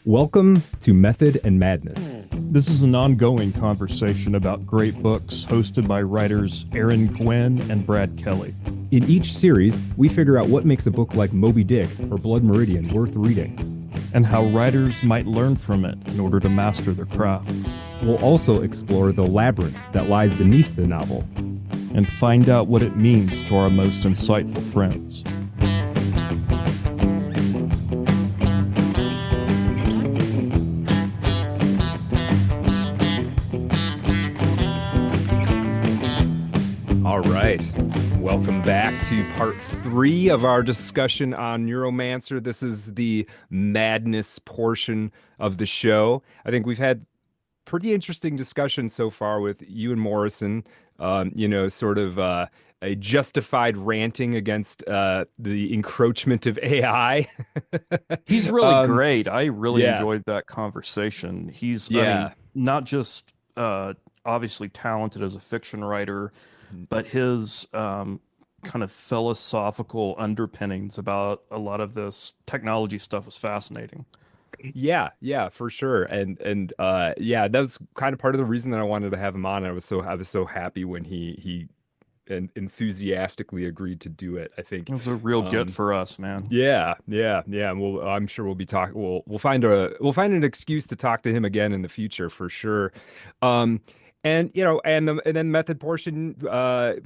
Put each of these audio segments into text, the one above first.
Welcome to Method and Madness. This is an ongoing conversation about great books hosted by writers Aaron Gwynn and Brad Kelly. In each series, we figure out what makes a book like Moby Dick or Blood Meridian worth reading, and how writers might learn from it in order to master their craft. We'll also explore the labyrinth that lies beneath the novel, and find out what it means to our most insightful friends. All right. Welcome back to part 3 of our discussion on Neuromancer. This is the madness portion of the show. I think we've had pretty interesting discussion so far with you and Morrison, sort of a justified ranting against the encroachment of AI. He's really great. I really enjoyed that conversation. He's, I mean, not just obviously talented as a fiction writer, but his kind of philosophical underpinnings about a lot of this technology stuff was fascinating. Yeah, for sure. And that was kind of part of the reason that I wanted to have him on. I was so happy when he enthusiastically agreed to do it. I think it was a real get for us, man. Yeah. I'm sure we'll be talking. We'll find an excuse to talk to him again in the future for sure. And then method portion,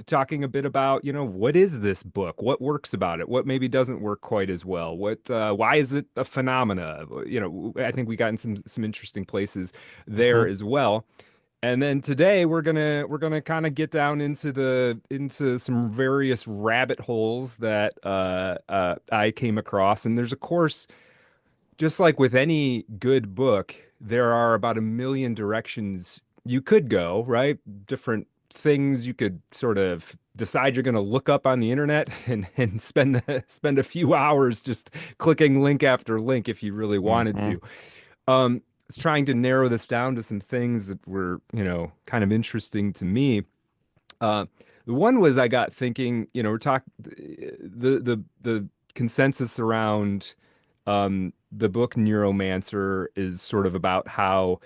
talking a bit about, what is this book? What works about it? What maybe doesn't work quite as well? Why is it a phenomena? I think we got in some interesting places there as well. And then today we're gonna kind of get down into some various rabbit holes that I came across. And there's, of course, just like with any good book, there are about a million directions you could go, right? Different things you could sort of decide you're going to look up on the internet and spend a few hours just clicking link after link if you really wanted to. It's trying to narrow this down to some things that were, kind of interesting to me. The one was, I got thinking, we're talking the consensus around the book Neuromancer is sort of about how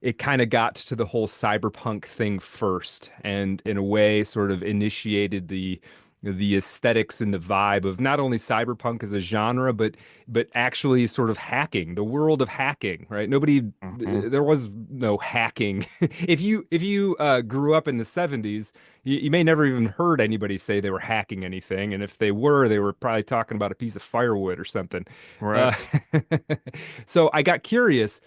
it kind of got to the whole cyberpunk thing first, and in a way sort of initiated the aesthetics and the vibe of not only cyberpunk as a genre, but actually sort of hacking, the world of hacking, right? There was no hacking. If you grew up in the 70s, you may never even heard anybody say they were hacking anything, and if they were probably talking about a piece of firewood or something. Right. So I got curious.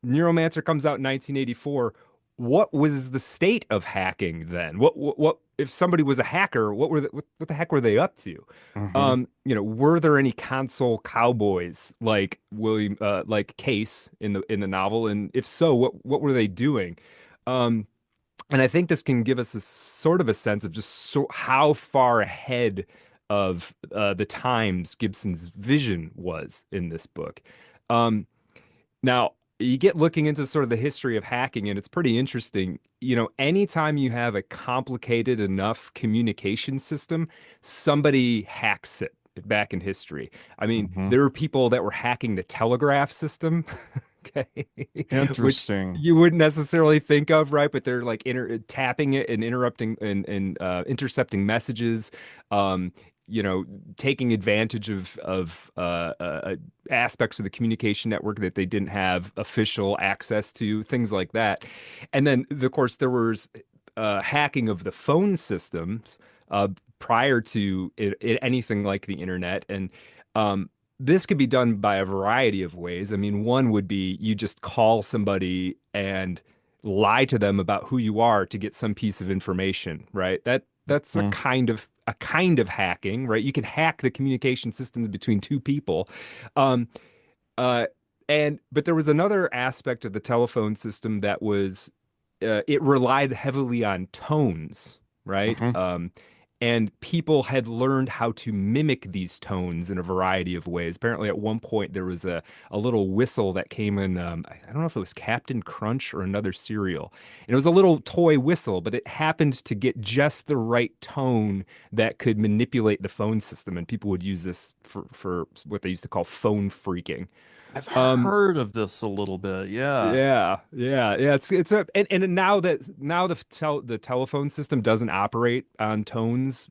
Neuromancer comes out in 1984. What was the state of hacking then? What if somebody was a hacker, what the heck were they up to? Were there any console cowboys like like Case in the novel? And if so, what were they doing? And I think this can give us a sort of a sense of just how far ahead of the times Gibson's vision was in this book. Now, you get looking into sort of the history of hacking, and it's pretty interesting. Anytime you have a complicated enough communication system, somebody hacks it back in history. I mean, there were people that were hacking the telegraph system. Okay. Interesting. Which you wouldn't necessarily think of, right? But they're like tapping it and interrupting and intercepting messages. Taking advantage of aspects of the communication network that they didn't have official access to, things like that. And then, of course, there was hacking of the phone systems prior to anything like the internet. And this could be done by a variety of ways. I mean, one would be you just call somebody and lie to them about who you are to get some piece of information, right? That's a kind of hacking, right? You can hack the communication systems between two people. But there was another aspect of the telephone system that was it relied heavily on tones, right? And people had learned how to mimic these tones in a variety of ways. Apparently, at one point, there was a little whistle that came in, I don't know if it was Captain Crunch or another cereal. And it was a little toy whistle, but it happened to get just the right tone that could manipulate the phone system. And people would use this for what they used to call phone freaking. I've heard of this a little bit. Yeah. Yeah. It's a and now the telephone system doesn't operate on tones,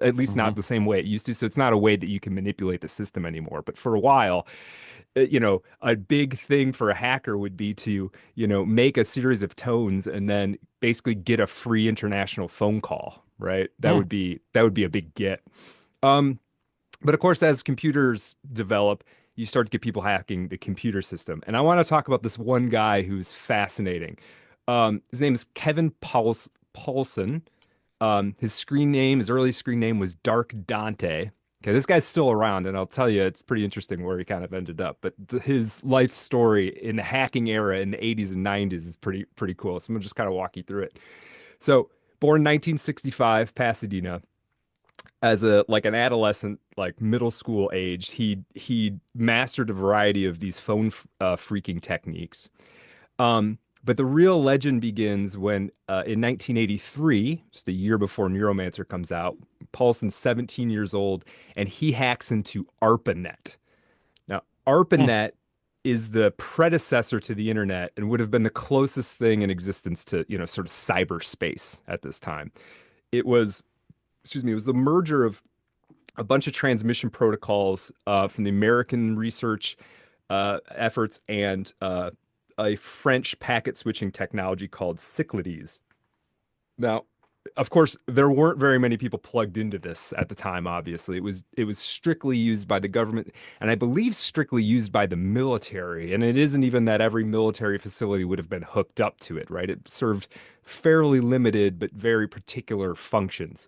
at least Hmm. not the same way it used to. So it's not a way that you can manipulate the system anymore. But for a while, a big thing for a hacker would be to, make a series of tones and then basically get a free international phone call, right? That would be a big get. Um, but of course, as computers develop, you start to get people hacking the computer system. And I want to talk about this one guy who's fascinating. His name is Kevin Paulson. His early screen name was Dark Dante. Okay, this guy's still around, and I'll tell you, it's pretty interesting where he kind of ended up. But his life story in the hacking era in the 80s and 90s is pretty cool. So I'm gonna just kind of walk you through it. So, born 1965, Pasadena, as an adolescent, like middle school age, he mastered a variety of these phone phreaking techniques. But the real legend begins when, in 1983, just a year before Neuromancer comes out, Paulson's 17 years old, and he hacks into ARPANET. Now, ARPANET is the predecessor to the internet and would have been the closest thing in existence to, sort of cyberspace at this time. It was, it was the merger of a bunch of transmission protocols from the American research efforts and a French packet switching technology called Cyclades. Now, of course, there weren't very many people plugged into this at the time, obviously. It was strictly used by the government, and I believe strictly used by the military. And it isn't even that every military facility would have been hooked up to it, right? It served fairly limited but very particular functions.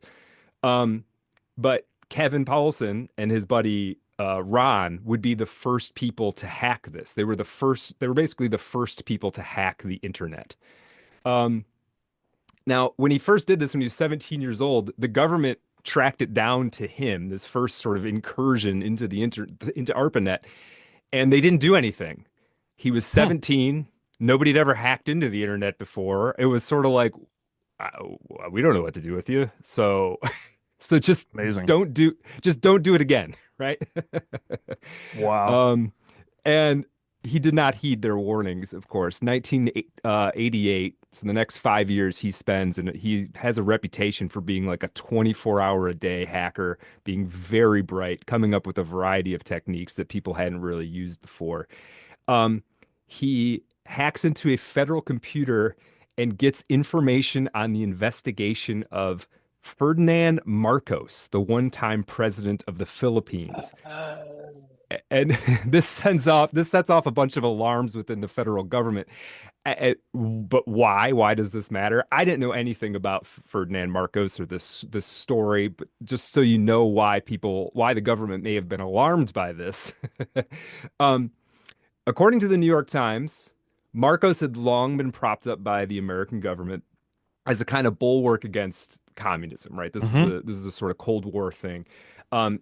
But Kevin Paulson and his buddy Ron would be the first people to hack this. They were basically the first people to hack the internet. Um, Now, when he first did this, when he was 17 years old, the government tracked it down to him, this first sort of incursion into ARPANET, and they didn't do anything. He was 17. Nobody had ever hacked into the internet before. It was sort of like, uh, we don't know what to do with you. So so Amazing. just don't do it again, right? Wow. Um, and he did not heed their warnings, of course. 1988, so the next 5 years he spends, and he has a reputation for being like a 24-hour-a-day hacker, being very bright, coming up with a variety of techniques that people hadn't really used before. He hacks into a federal computer and gets information on the investigation of Ferdinand Marcos, the one-time president of the Philippines. And this sets off a bunch of alarms within the federal government. But why? Why does this matter? I didn't know anything about Ferdinand Marcos or this story, but just so you know why the government may have been alarmed by this. Um, According to the New York Times, Marcos had long been propped up by the American government as a kind of bulwark against communism, right? This is a sort of Cold War thing.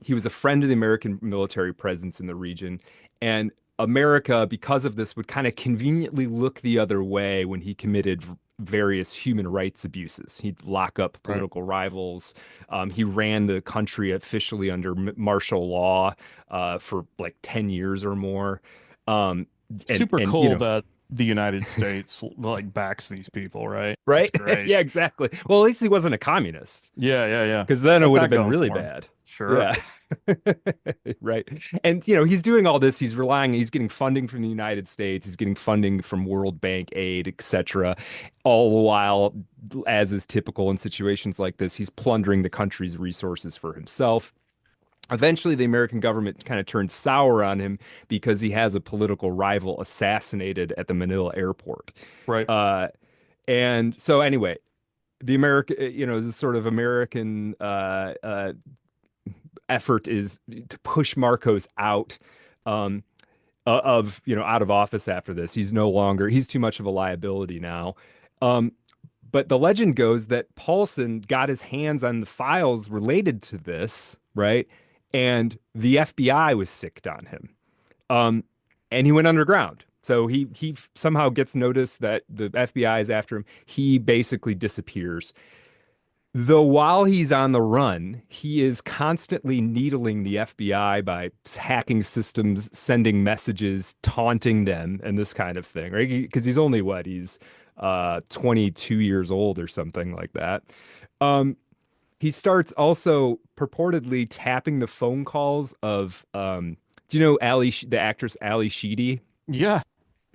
He was a friend of the American military presence in the region, and America, because of this, would kind of conveniently look the other way when he committed various human rights abuses. He'd lock up political rivals. He ran the country officially under martial law for like 10 years or more. Super cool that the United States like backs these people, right? Right? That's great. Yeah, exactly. Well, at least he wasn't a communist. Yeah. Because then it Got would have that been going really for him. bad. Sure. Yeah. Right. And he's doing all this. He's getting funding from the United States. He's getting funding from World Bank aid, etc. All the while, as is typical in situations like this, he's plundering the country's resources for himself. Eventually, the American government kind of turns sour on him because he has a political rival assassinated at the Manila airport. Right. And so anyway, this sort of American effort is to push Marcos out out of office after this. He's too much of a liability now. But the legend goes that Paulson got his hands on the files related to this, right? And the FBI was sicked on him. And he went underground. So he somehow gets notice that the FBI is after him. He basically disappears. Though while he's on the run, he is constantly needling the FBI by hacking systems, sending messages, taunting them, and this kind of thing, right? Because he's only what? He's 22 years old or something like that. Um, he starts also purportedly tapping the phone calls of do you know the actress Ali Sheedy? Yeah.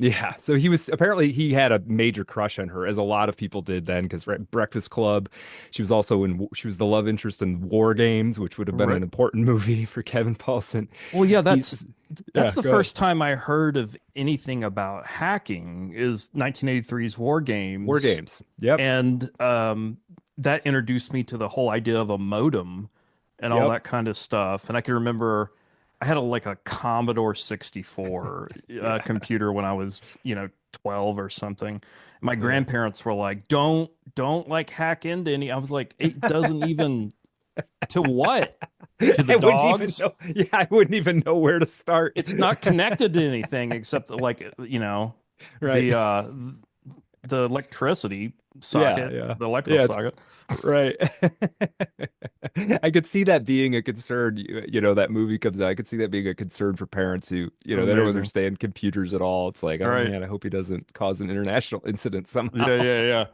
Yeah, so he had a major crush on her, as a lot of people did then, because Breakfast Club. She was the love interest in War Games, which would have been Right. an important movie for Kevin Paulson. Well, yeah, He's that's the Go ahead. first time I heard of anything about hacking is 1983's War War Games, Games. Yep. and that introduced me to the whole idea of a modem and all Yep. that kind of stuff. And I can remember I had like a Commodore 64 Yeah. computer when I was, 12 or something. My grandparents were like, "Don't like hack into any." I was like, "It doesn't even to what? To the I wouldn't even dogs? know. Yeah, I wouldn't even know where to start. It's not connected to anything except like, Right. the electricity Yeah, socket, yeah. the electrical Yeah, it's socket." right. I could see that being a concern. That movie comes out. I could see that being a concern for parents who, they don't Amazing. understand computers at all. It's like, All oh right. man, I hope he doesn't cause an international incident somehow. Yeah,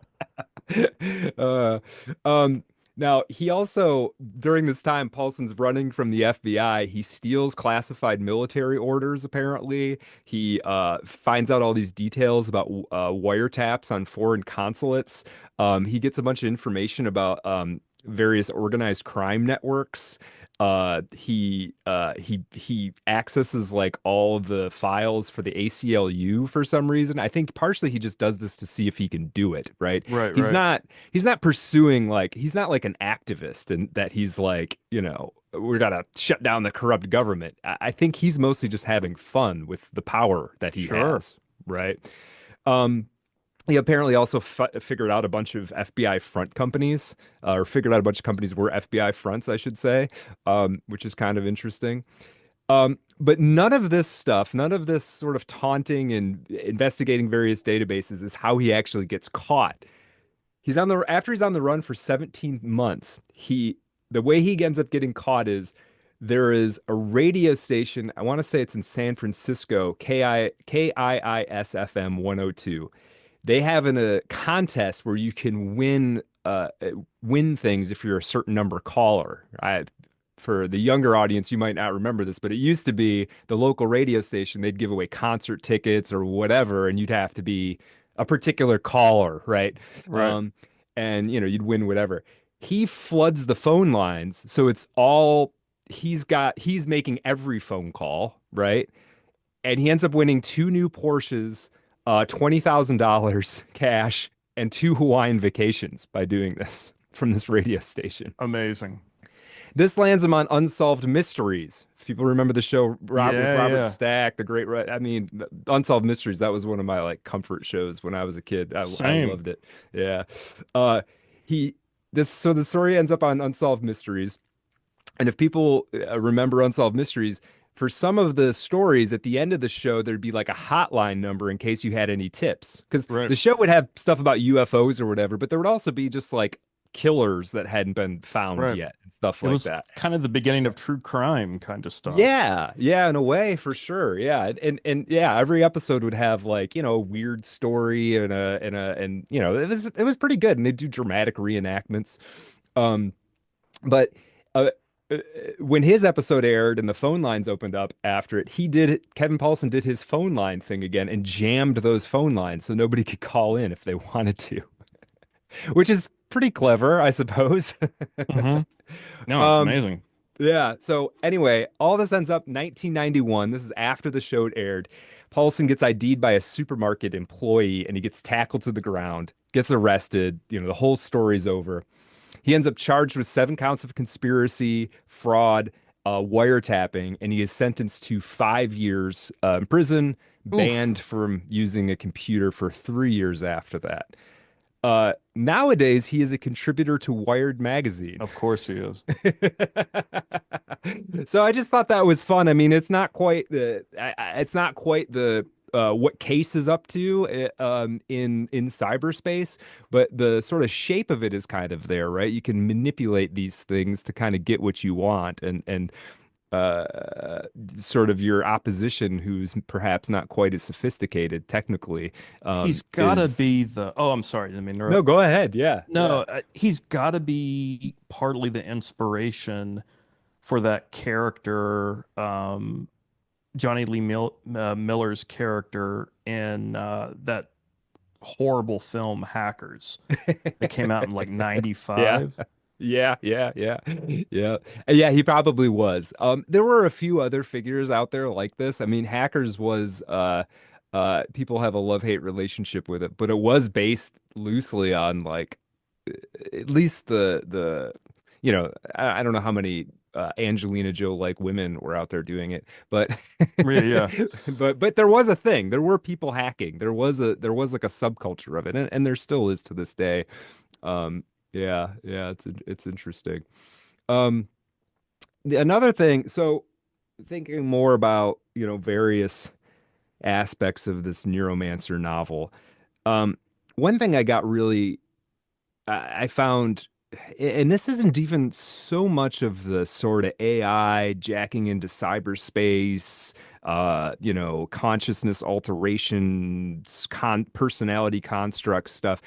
yeah, yeah. Uh, um, Now he also, during this time, Paulson's running from the FBI. He steals classified military orders, apparently. He finds out all these details about wiretaps on foreign consulates. He gets a bunch of information about various organized crime networks. He accesses like all the files for the ACLU for some reason. I think partially he just does this to see if he can do it, right? Right, He's right. not he's not pursuing, like, he's not like an activist, and that he's like, we gotta shut down the corrupt government. I think he's mostly just having fun with the power that he Sure. has, right? Um, he apparently also figured out a bunch of FBI front companies, or figured out a bunch of companies were FBI fronts, I should say, which is kind of interesting. But none of this stuff, none of this sort of taunting and investigating various databases is how he actually gets caught. After he's on the run for 17 months, the way he ends up getting caught is there is a radio station, I want to say it's in San Francisco, KIIS FM 102. They have a contest where you can win things if you're a certain number caller. For the younger audience, you might not remember this, but it used to be the local radio station. They'd give away concert tickets or whatever, and you'd have to be a particular caller, right? Right. And you'd win whatever. He floods the phone lines, so it's all he's making every phone call, right? And he ends up winning two new Porsches, $20,000 cash, and two Hawaiian vacations by doing this from this radio station. Amazing. This lands him on Unsolved Mysteries. If people remember the show with Yeah, Robert yeah. Stack, I mean, Unsolved Mysteries, that was one of my like comfort shows when I was a kid. I Same. loved it. Yeah. Uh, so the story ends up on Unsolved Mysteries. And if people remember Unsolved Mysteries, for some of the stories at the end of the show, there'd be like a hotline number in case you had any tips. Because Right. the show would have stuff about UFOs or whatever, but there would also be just like killers that hadn't been found Right. yet and stuff It like was that. kind of the beginning of true crime kind of stuff. Yeah, yeah, in a way, for sure. Yeah, and yeah, every episode would have like a weird story and it was pretty good, and they do dramatic reenactments. Um, but uh, uh, when his episode aired and the phone lines opened up after it, Kevin Paulson did his phone line thing again and jammed those phone lines so nobody could call in if they wanted to, which is pretty clever, I suppose. Hmm. No, it's Um, amazing. Yeah. So anyway, all this ends up 1991. This is after the show aired. Paulson gets ID'd by a supermarket employee and he gets tackled to the ground, gets arrested. The whole story's over. He ends up charged with 7 counts of conspiracy, fraud, wiretapping, and he is sentenced to 5 years in prison, banned Oof. from using a computer for 3 years after that. Nowadays, he is a contributor to Wired magazine. Of course he is. So I just thought that was fun. I mean, it's not quite the what Case is up to in cyberspace, but the sort of shape of it is kind of there, right? You can manipulate these things to kind of get what you want, and sort of your opposition, who's perhaps not quite as sophisticated technically, He's got to is be the. Oh, I'm sorry. I mean, no, go ahead. Yeah, no, he's got to be partly the inspiration for that character, Johnny Lee Miller's character in that horrible film Hackers that came out in like yeah. 95. Yeah. Yeah, he probably was. There were a few other figures out there like this. I mean, Hackers was people have a love-hate relationship with it, but it was based loosely on like at least the I don't know how many Angelina Joe like women were out there doing it, but Yeah, yeah. but there was a thing. There were people hacking. There was like a subculture of it, and there still is to this day. Yeah, it's interesting. Um, Another thing, so thinking more about, various aspects of this Neuromancer novel. Um, One thing I got really I found, and this isn't even so much of the sort of AI jacking into cyberspace, consciousness alteration, personality construct stuff.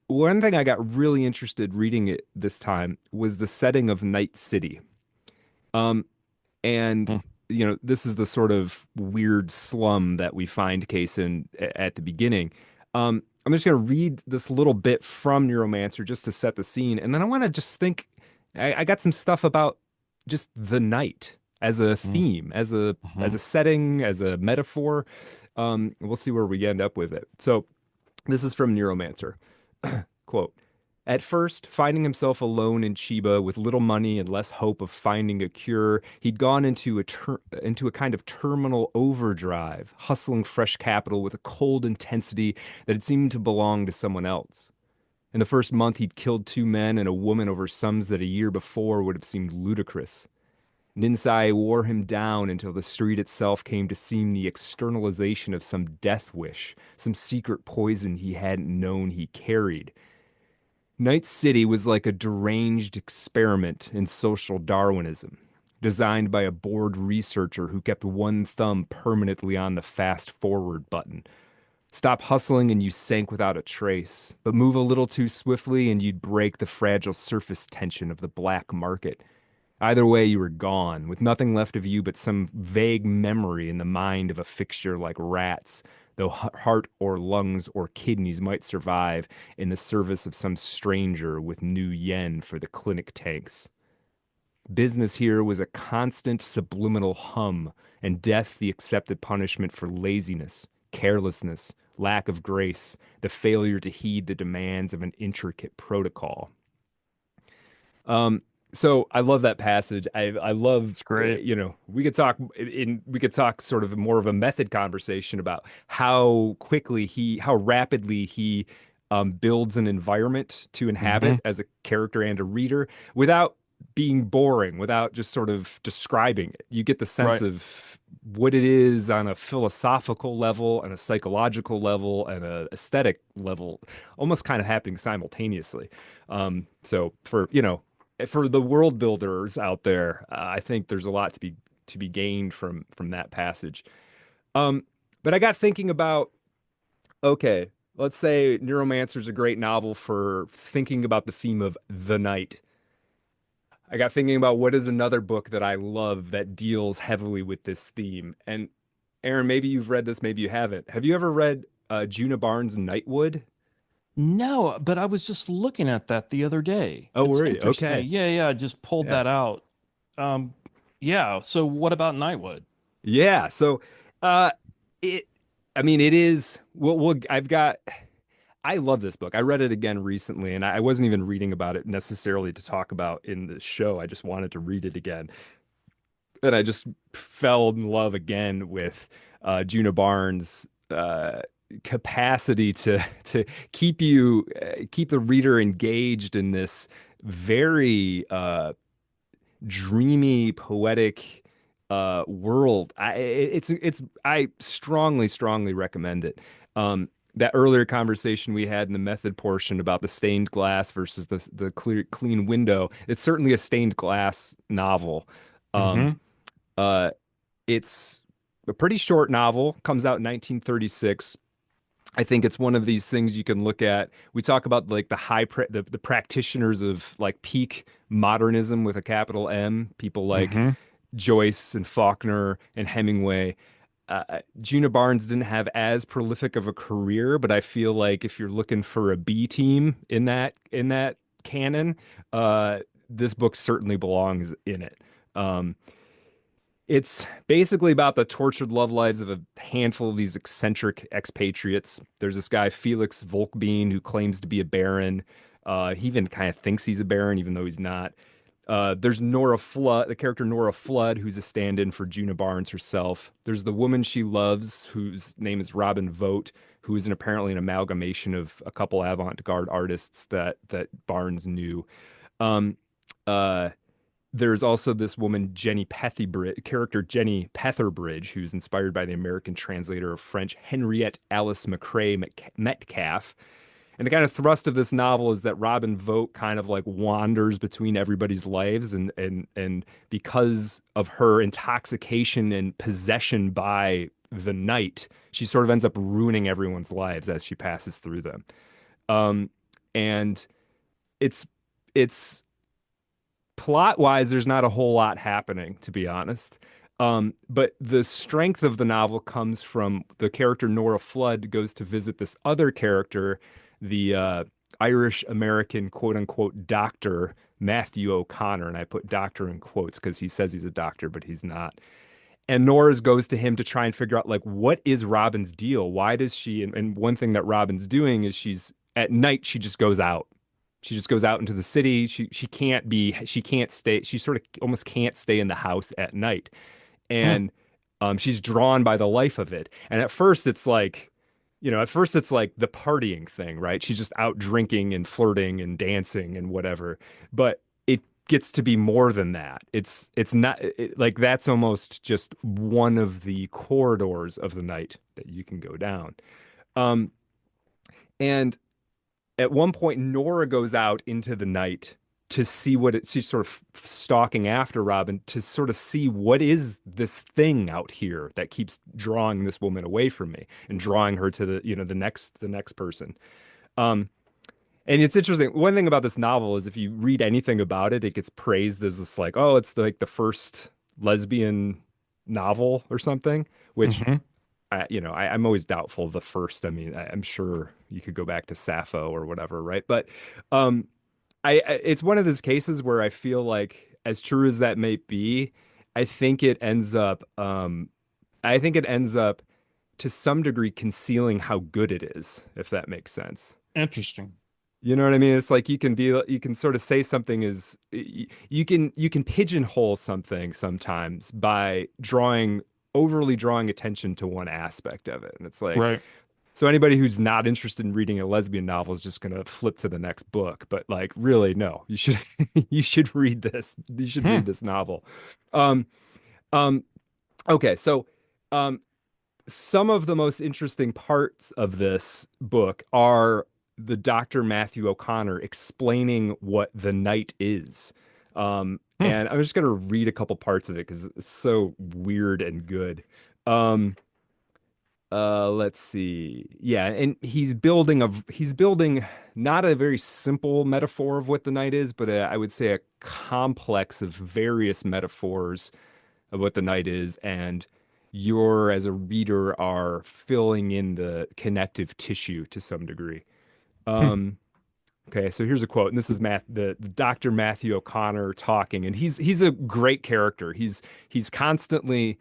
One thing I got really interested reading it this time was the setting of Night City. Um, and Hmm. this is the sort of weird slum that we find Case in at the beginning. I'm just going to read this little bit from Neuromancer just to set the scene, and then I want to just think. I got some stuff about just the night as a theme, as a setting, as a metaphor. We'll see where we end up with it. So this is from Neuromancer. Quote, at first, finding himself alone in Chiba with little money and less hope of finding a cure, he'd gone into a kind of terminal overdrive, hustling fresh capital with a cold intensity that had seemed to belong to someone else. In the first month, he'd killed 2 men and a woman over sums that a year before would have seemed ludicrous. Ninsai wore him down until the street itself came to seem the externalization of some death wish, some secret poison he hadn't known he carried. Night City was like a deranged experiment in social Darwinism, designed by a bored researcher who kept one thumb permanently on the fast forward button. Stop hustling and you sank without a trace, but move a little too swiftly and you'd break the fragile surface tension of the black market. Either way, you were gone, with nothing left of you but some vague memory in the mind of a fixture like rats, though heart or lungs or kidneys might survive in the service of some stranger with new yen for the clinic tanks. Business here was a constant subliminal hum, and death the accepted punishment for laziness, carelessness, lack of grace, the failure to heed the demands of an intricate protocol. Um, so I love that passage. I love, It's great. we could talk sort of more of a method conversation about how how rapidly he builds an environment to Hmm. inhabit as a character and a reader without being boring, without just sort of describing it. You get the sense Right. of what it is on a philosophical level and a psychological level and a aesthetic level, almost kind of happening simultaneously. So for the world builders out there, I think there's a lot to be gained from that passage. Um, but I got thinking about, okay, let's say Neuromancer is a great novel for thinking about the theme of the night. I got thinking about what is another book that I love that deals heavily with this theme. And Aaron, maybe you've read this, maybe you haven't. Have you ever read Djuna Barnes' Nightwood? No, but I was just looking at that the other day. Oh, It's were you? interesting. Okay. Yeah, yeah, I just pulled Yeah. that out. Um, yeah. So what about Nightwood? Yeah. So, uh, it, I mean, it is, I love this book. I read it again recently, and I wasn't even reading about it necessarily to talk about in the show. I just wanted to read it again. And I just fell in love again with Djuna Barnes' capacity to keep the reader engaged in this very dreamy, poetic, world. I strongly recommend it. That earlier conversation we had in the method portion about the stained glass versus the clean window. It's certainly a stained glass novel. Um, Mm-hmm. uh, it's a pretty short novel, comes out in 1936. I think it's one of these things you can look at. We talk about like the practitioners of like peak modernism with a capital M, people like Mm-hmm. Joyce and Faulkner and Hemingway. Djuna Barnes didn't have as prolific of a career, but I feel like if you're looking for a B team in that canon, this book certainly belongs in it. Um, it's basically about the tortured love lives of a handful of these eccentric expatriates. There's this guy, Felix Volkbein, who claims to be a baron. He even kind of thinks he's a baron, even though he's not. There's Nora Flood, the character Nora Flood, who's a stand-in for Djuna Barnes herself. There's the woman she loves, whose name is Robin Vote, who is apparently an amalgamation of a couple avant-garde artists that Barnes knew. Um, uh, there's also this woman, character Jenny Petherbridge, who's inspired by the American translator of French Henriette Alice McCrae Metcalf. And the kind of thrust of this novel is that Robin Vogt kind of like wanders between everybody's lives, and because of her intoxication and possession by the night, she sort of ends up ruining everyone's lives as she passes through them. And it's it's plot wise, there's not a whole lot happening, to be honest. But the strength of the novel comes from the character Nora Flood goes to visit this other character, the Irish American quote unquote doctor, Matthew O'Connor. And I put doctor in quotes because he says he's a doctor, but he's not. And Nora's goes to him to try and figure out like what is Robin's deal? Why does she? And one thing that Robin's doing is she's at night she just goes out. She just goes out into the city. She can't stay. She sort of almost can't stay in the house at night, Hmm. and she's drawn by the life of it. And at first it's like, at first it's like the partying thing, right? She's just out drinking and flirting and dancing and whatever. But it gets to be more than that. It's not like that's almost just one of the corridors of the night that you can go down. Um, and at one point, Nora goes out into the night to see she's sort of stalking after Robin to sort of see what is this thing out here that keeps drawing this woman away from me and drawing her to the next person. Um, and it's interesting. One thing about this novel is if you read anything about it, it gets praised as this like, oh, it's like the first lesbian novel or something, which Mm-hmm. I'm always doubtful of the first. I mean, I'm sure you could go back to Sappho or whatever, right? But um, it's one of those cases where I feel like, as true as that may be, I think it ends up, I think it ends up to some degree concealing how good it is, if that makes sense. Interesting. You know what I mean? It's like you can sort of say something is, you can pigeonhole something sometimes by overly drawing attention to one aspect of it. And it's like, Right. so anybody who's not interested in reading a lesbian novel is just going to flip to the next book. But like, really, no, you should, you should read this. You should Hmm. read this novel. Um, um, okay. So, um, some of the most interesting parts of this book are the Dr. Matthew O'Connor explaining what the night is. Hmm. And I'm just going to read a couple parts of it because it's so weird and good. Um, let's see. Yeah, and he's building not a very simple metaphor of what the night is, but I would say a complex of various metaphors of what the night is, and you're as a reader are filling in the connective tissue to some degree. Hmm. Um, okay, so here's a quote, and this is the Dr. Matthew O'Connor talking, and he's a great character. He's constantly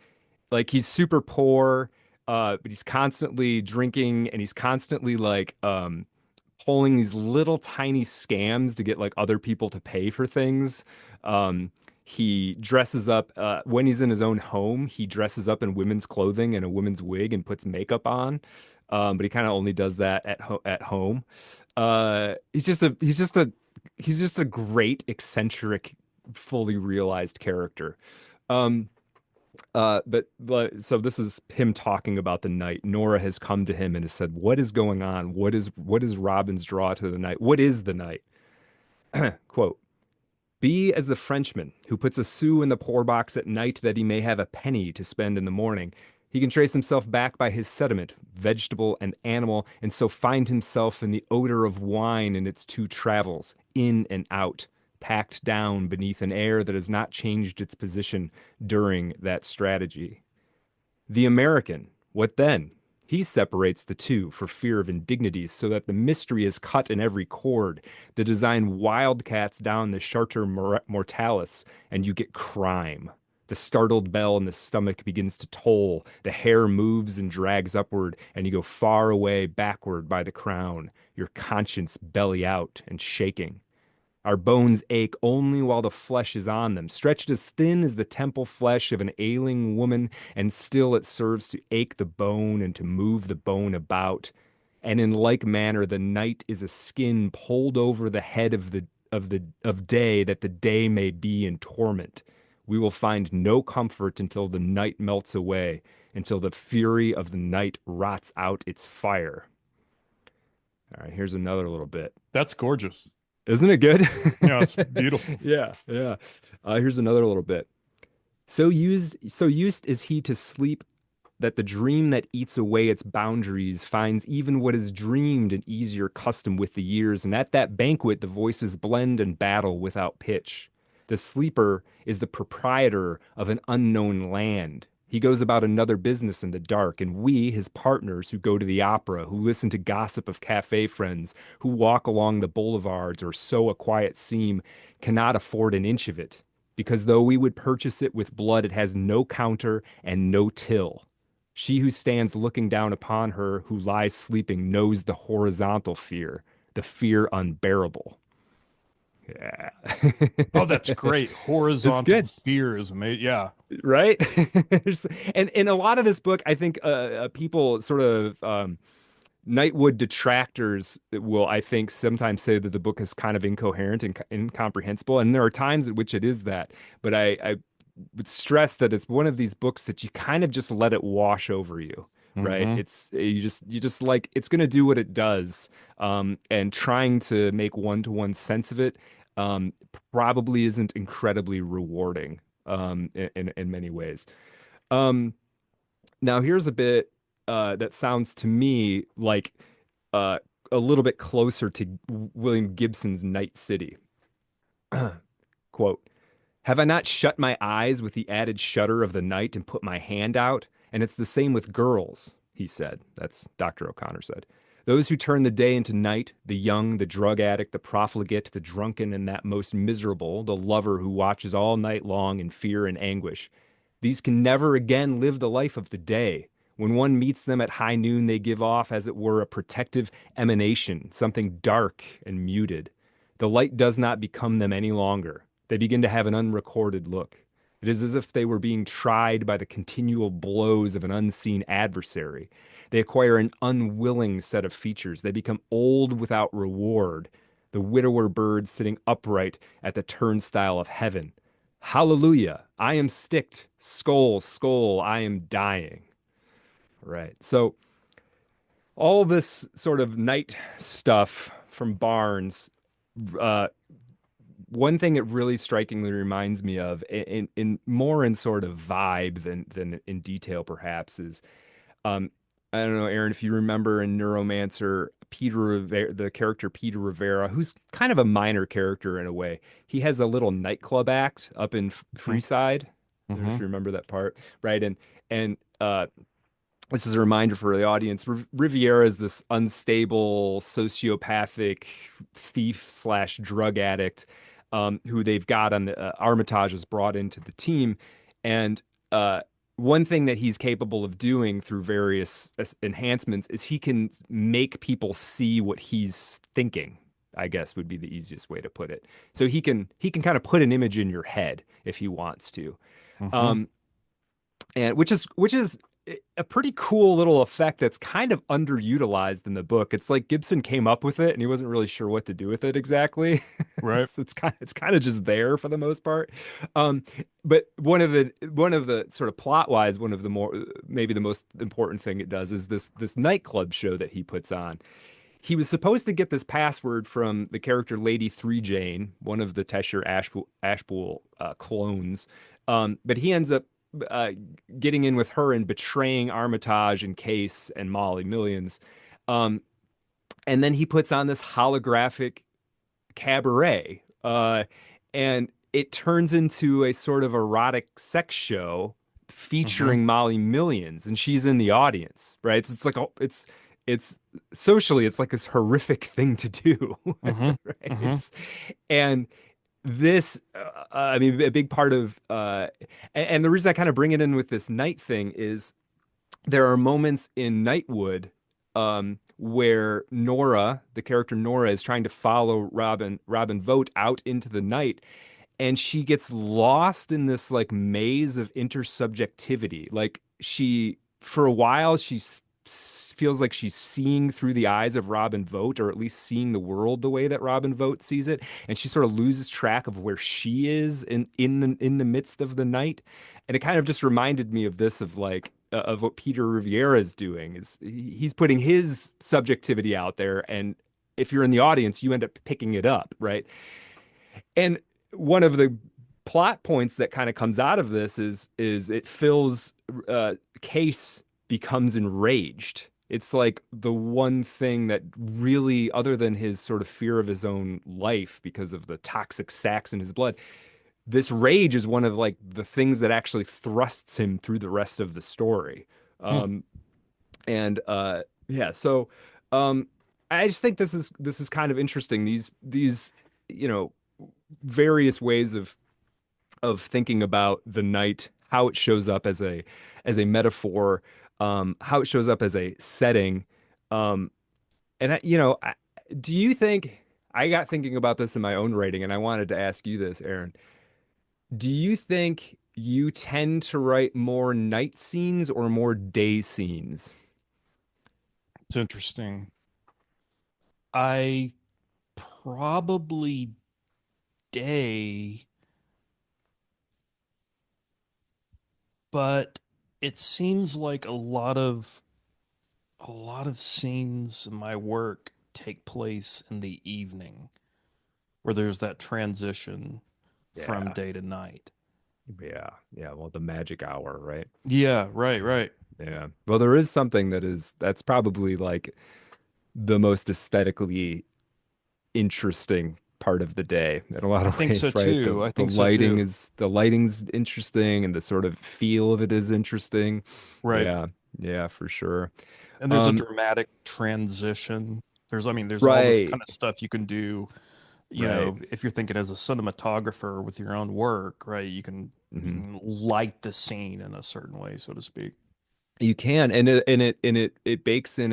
like he's super poor, but he's constantly drinking, and he's constantly like pulling these little tiny scams to get like other people to pay for things. He dresses up when he's in his own home. He dresses up in women's clothing and a woman's wig and puts makeup on. But he kind of only does that at home. He's just a great eccentric, fully realized character. Um, So this is him talking about the night. Nora has come to him and has said, "What is going on? What is Robin's draw to the night? What is the night?" Quote, "Be as the Frenchman who puts a sou in the poor box at night that he may have a penny to spend in the morning. He can trace himself back by his sediment, vegetable and animal, and so find himself in the odor of wine in its two travels, in and out, packed down beneath an air that has not changed its position during that strategy. The American, what then? He separates the two for fear of indignities, so that the mystery is cut in every chord. The design wildcats down the charter mortalis, and you get crime. The startled bell in the stomach begins to toll. The hair moves and drags upward, and you go far away backward by the crown, your conscience belly out and shaking. Our bones ache only while the flesh is on them, stretched as thin as the temple flesh of an ailing woman, and still it serves to ache the bone and to move the bone about. And in like manner, the night is a skin pulled over the head of day, that the day may be in torment. We will find no comfort until the night melts away, until the fury of the night rots out its fire. All right, here's another little bit. That's gorgeous. Isn't it good? Yeah, it's beautiful. Yeah, yeah. Here's another little bit. So used is he to sleep that the dream that eats away its boundaries finds even what is dreamed an easier custom with the years, and at that banquet the voices blend and battle without pitch. The sleeper is the proprietor of an unknown land. He goes about another business in the dark, and we, his partners, who go to the opera, who listen to gossip of cafe friends, who walk along the boulevards or sow a quiet seam, cannot afford an inch of it, because though we would purchase it with blood, it has no counter and no till. She who stands looking down upon her who lies sleeping knows the horizontal fear, the fear unbearable. Yeah. Oh, that's great. Horizontal fear is amazing. Yeah. Right. And in a lot of this book, I think people sort of NIGHTWOOD detractors will, I think, sometimes say that the book is kind of incoherent and incomprehensible. And there are times at which it is that. But I would stress that it's one of these books that you kind of just let it wash over you. Right. Mm-hmm. It's you just like it's going to do what it does. And trying to make one-to-one sense of it probably isn't incredibly rewarding in many ways. Now here's a bit that sounds to me like a little bit closer to William Gibson's Night City. Quote, "Have I not shut my eyes with the added shudder of the night and put my hand out? And it's the same with girls," he said. That's Dr. O'Connor said. "Those who turn the day into night, the young, the drug addict, the profligate, the drunken, and that most miserable, the lover who watches all night long in fear and anguish. These can never again live the life of the day. When one meets them at high noon, they give off, as it were, a protective emanation, something dark and muted. The light does not become them any longer. They begin to have an unrecorded look. It is as if they were being tried by the continual blows of an unseen adversary. They acquire an unwilling set of features. They become old without reward. The widower bird sitting upright at the turnstile of heaven. Hallelujah! I am sticked. Skol, skol, I am dying." Right. So all this sort of night stuff from Barnes, one thing it really strikingly reminds me of, in more in sort of vibe than in detail, perhaps, is I don't know, Aaron, if you remember in Neuromancer, Peter Rivera, the character Peter Rivera, who's kind of a minor character in a way. He has a little nightclub act up in Freeside. I don't know if you remember that part, right? And this is a reminder for the audience. Riviera is this unstable, sociopathic thief slash drug addict who they've got on the Armitage is brought into the team. And one thing that he's capable of doing through various enhancements is he can make people see what he's thinking, I guess would be the easiest way to put it. So he can kind of put an image in your head if he wants to. And which is a pretty cool little effect that's kind of underutilized in the book. It's like Gibson came up with it and he wasn't really sure what to do with it exactly. Right. So it's kind of just there for the most part. Um, but one of the sort of plot wise, one of the more maybe the most important thing it does is this nightclub show that he puts on. He was supposed to get this password from the character Lady Three Jane, one of the Tesher Ashpool clones. But he ends up uh, getting in with her and betraying Armitage and Case and Molly Millions. Um, and then he puts on this holographic cabaret. And it turns into a sort of erotic sex show Mm-hmm. featuring Molly Millions, and she's in the audience, right? It's like it's socially, it's like this horrific thing to do, Mm-hmm. right? Mm-hmm. And this, I mean, a big part of, and the reason I kind of bring it in with this night thing is there are moments in Nightwood where Nora, the character Nora, is trying to follow Robin Vogt out into the night, and she gets lost in this like maze of intersubjectivity. Like for a while, feels like she's seeing through the eyes of Robin Vogt, or at least seeing the world the way that Robin Vogt sees it, and she sort of loses track of where she is in the midst of the night. And it kind of just reminded me of this, of like of what Peter Riviera is doing. Is he's putting his subjectivity out there, and if you're in the audience, you end up picking it up, right? And one of the plot points that kind of comes out of this is it fills Case becomes enraged. It's like the one thing that really, other than his sort of fear of his own life because of the toxic sacs in his blood, this rage is one of like the things that actually thrusts him through the rest of the story. Hmm. Um, and yeah, so um, I just think this is kind of interesting. These you know various ways of thinking about the night, how it shows up as a metaphor, how it shows up as a setting. Um, and do you think I got thinking about this in my own writing, and I wanted to ask you this, Aaron. Do you think you tend to write more night scenes or more day scenes? It's interesting. I probably day, but it seems like a lot of scenes in my work take place in the evening where there's that transition from Yeah, day to night. yeah, yeah. Well, the magic hour, right? Yeah, right, Yeah. right. Yeah. Well, there is something that's probably like the most aesthetically interesting part of the day in a lot I of think so ways, right? too. I think so too. The lighting's interesting and the sort of feel of it is interesting. Right. Yeah. Yeah, for sure. And there's a Um, dramatic transition. There's all this right. kind of stuff you can do, Right. if you're thinking as a cinematographer with your own work, right? You Hmm. can light the scene in a certain way, so to speak. You can, it bakes in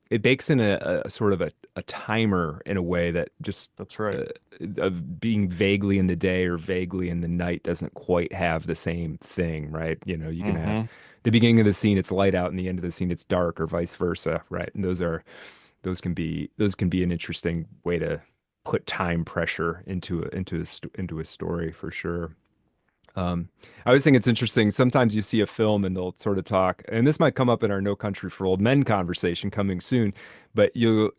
it bakes in a sort of a timer in a way that just That's right. uh, of being vaguely in the day or vaguely in the night doesn't quite have the same thing, right? You know, you can have Mm-hmm. the beginning of the scene it's light out and the end of the scene it's dark, or vice versa, right? And those can be an interesting way to put time pressure into a story for sure. I always think it's interesting. Sometimes you see a film and they'll sort of talk, and this might come up in our No Country for Old Men conversation coming soon, but you'll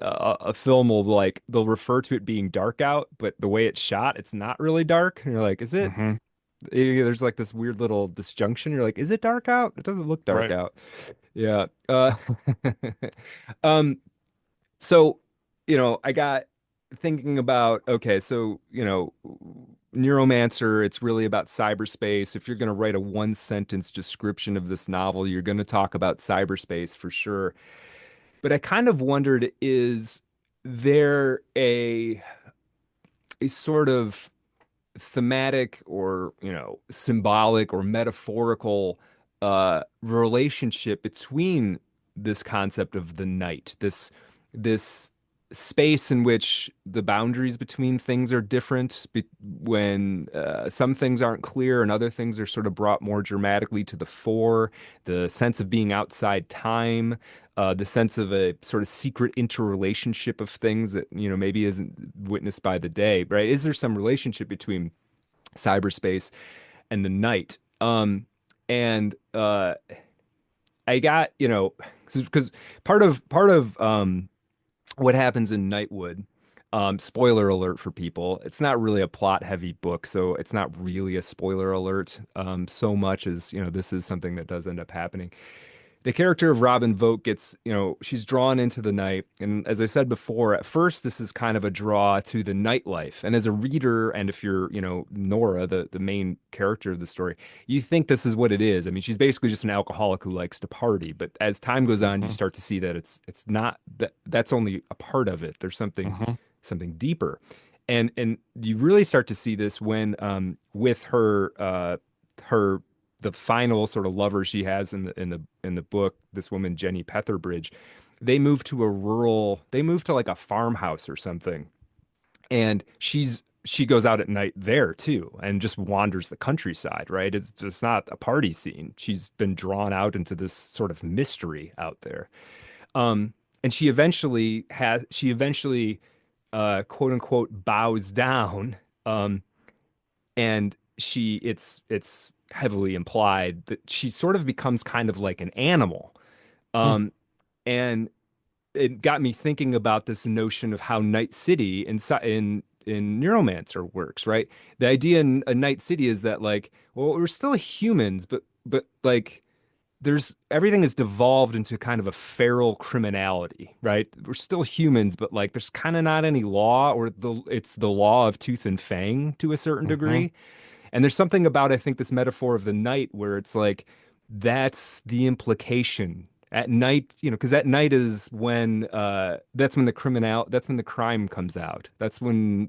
a film will like they'll refer to it being dark out, but the way it's shot, it's not really dark. And you're like, is it? Mm-hmm. There's like this weird little disjunction. You're like, is it dark out? It doesn't look dark Right. out. Yeah. Um, so, I got thinking about, okay, so, Neuromancer, it's really about cyberspace. If you're going to write a one sentence description of this novel, you're going to talk about cyberspace for sure. But I kind of wondered, is there a sort of thematic or, symbolic or metaphorical relationship between this concept of the night, this space in which the boundaries between things are different, when some things aren't clear and other things are sort of brought more dramatically to the fore, the sense of being outside time, the sense of a sort of secret interrelationship of things that, maybe isn't witnessed by the day, right? Is there some relationship between cyberspace and the night? And I got, because part of what happens in Nightwood, spoiler alert for people, it's not really a plot heavy book, so it's not really a spoiler alert, so much as, this is something that does end up happening. The character of Robin Vogt gets, she's drawn into the night. And as I said before, at first, this is kind of a draw to the nightlife. And as a reader, and if you're, Nora, the main character of the story, you think this is what it is. I mean, she's basically just an alcoholic who likes to party. But as time goes on, you start to see that it's not that that's only a part of it. There's something deeper. And you really start to see this when with her the final sort of lover she has in the book, this woman Jenny Petherbridge, they move to like a farmhouse or something, and she goes out at night there too and just wanders the countryside, right? It's just not a party scene. She's been drawn out into this sort of mystery out there. And she eventually quote unquote bows down, and it's heavily implied that she sort of becomes kind of like an animal. And it got me thinking about this notion of how Night City in Neuromancer works, right? The idea in a Night City is that, like, well, we're still humans, but like there's everything is devolved into kind of a feral criminality, right? We're still humans, but like there's kind of not any law, or it's the law of tooth and fang to a certain degree. And there's something about, I think, this metaphor of the night where it's like, that's the implication at night, because at night is when that's when the crime comes out. That's when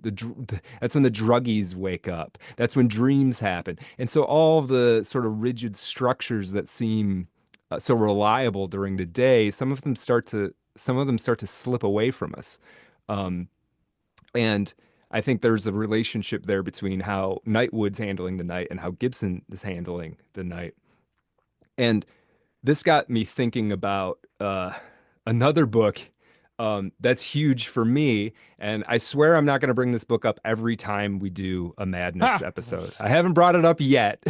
that's when the druggies wake up. That's when dreams happen. And so all of the sort of rigid structures that seem so reliable during the day, some of them start to slip away from us. And I think there's a relationship there between how Nightwood's handling the night and how Gibson is handling the night. And this got me thinking about another book that's huge for me. And I swear I'm not going to bring this book up every time we do a Madness episode. I haven't brought it up yet,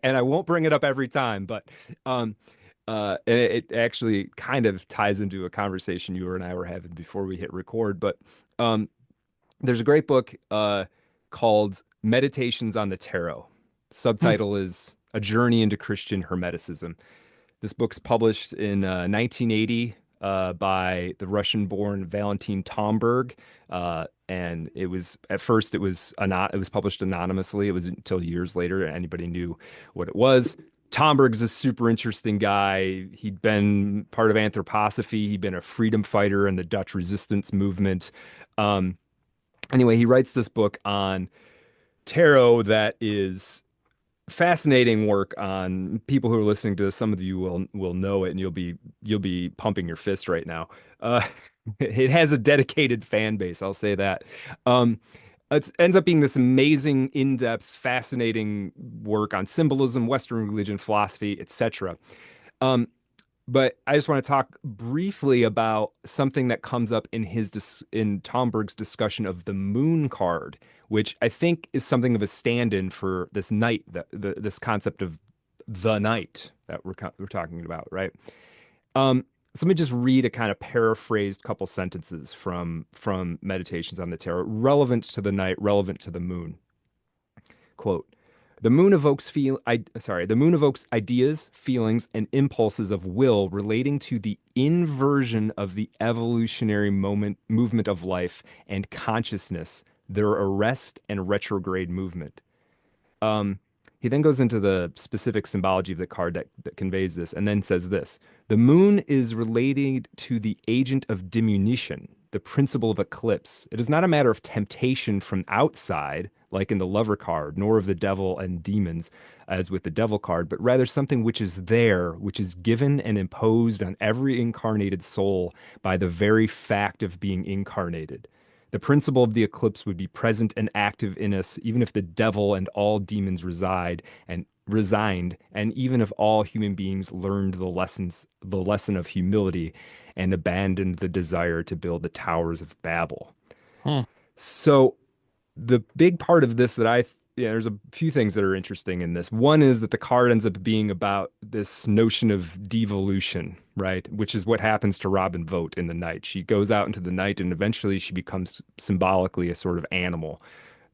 and I won't bring it up every time. But and it actually kind of ties into a conversation you and I were having before we hit record. But there's a great book called Meditations on the Tarot. The subtitle is A Journey into Christian Hermeticism. This book's published in 1980 by the Russian-born Valentin Tomberg, and it was published anonymously. It was until years later anybody knew what it was. Tomberg's a super interesting guy. He'd been part of anthroposophy. He'd been a freedom fighter in the Dutch resistance movement. Anyway, he writes this book on tarot that is fascinating work on people who are listening to this. Some of you will know it, and you'll be pumping your fist right now. It has a dedicated fan base, I'll say that. It ends up being this amazing, in-depth, fascinating work on symbolism, Western religion, philosophy, etc. But I just want to talk briefly about something that comes up in Tomberg's discussion of the moon card, which I think is something of a stand-in for this night, this concept of the night that we're talking about, right? So let me just read a kind of paraphrased couple sentences from Meditations on the Tarot, relevant to the night, relevant to the moon. Quote, the moon evokes ideas, feelings, and impulses of will relating to the inversion of the evolutionary movement of life and consciousness, their arrest and retrograde movement. He then goes into the specific symbology of the card that conveys this, and then says this: the moon is related to the agent of diminution, the principle of eclipse. It is not a matter of temptation from outside, like in the Lover card, nor of the devil and demons, as with the Devil card, but rather something which is there, which is given and imposed on every incarnated soul by the very fact of being incarnated. The principle of the eclipse would be present and active in us, even if the devil and all demons resigned, and even if all human beings learned the lesson of humility and abandoned the desire to build the towers of Babel. Hmm. So the big part of this that there's a few things that are interesting in this. One is that the card ends up being about this notion of devolution, right? Which is what happens to Robin Vote in the night. She goes out into the night and eventually she becomes symbolically a sort of animal.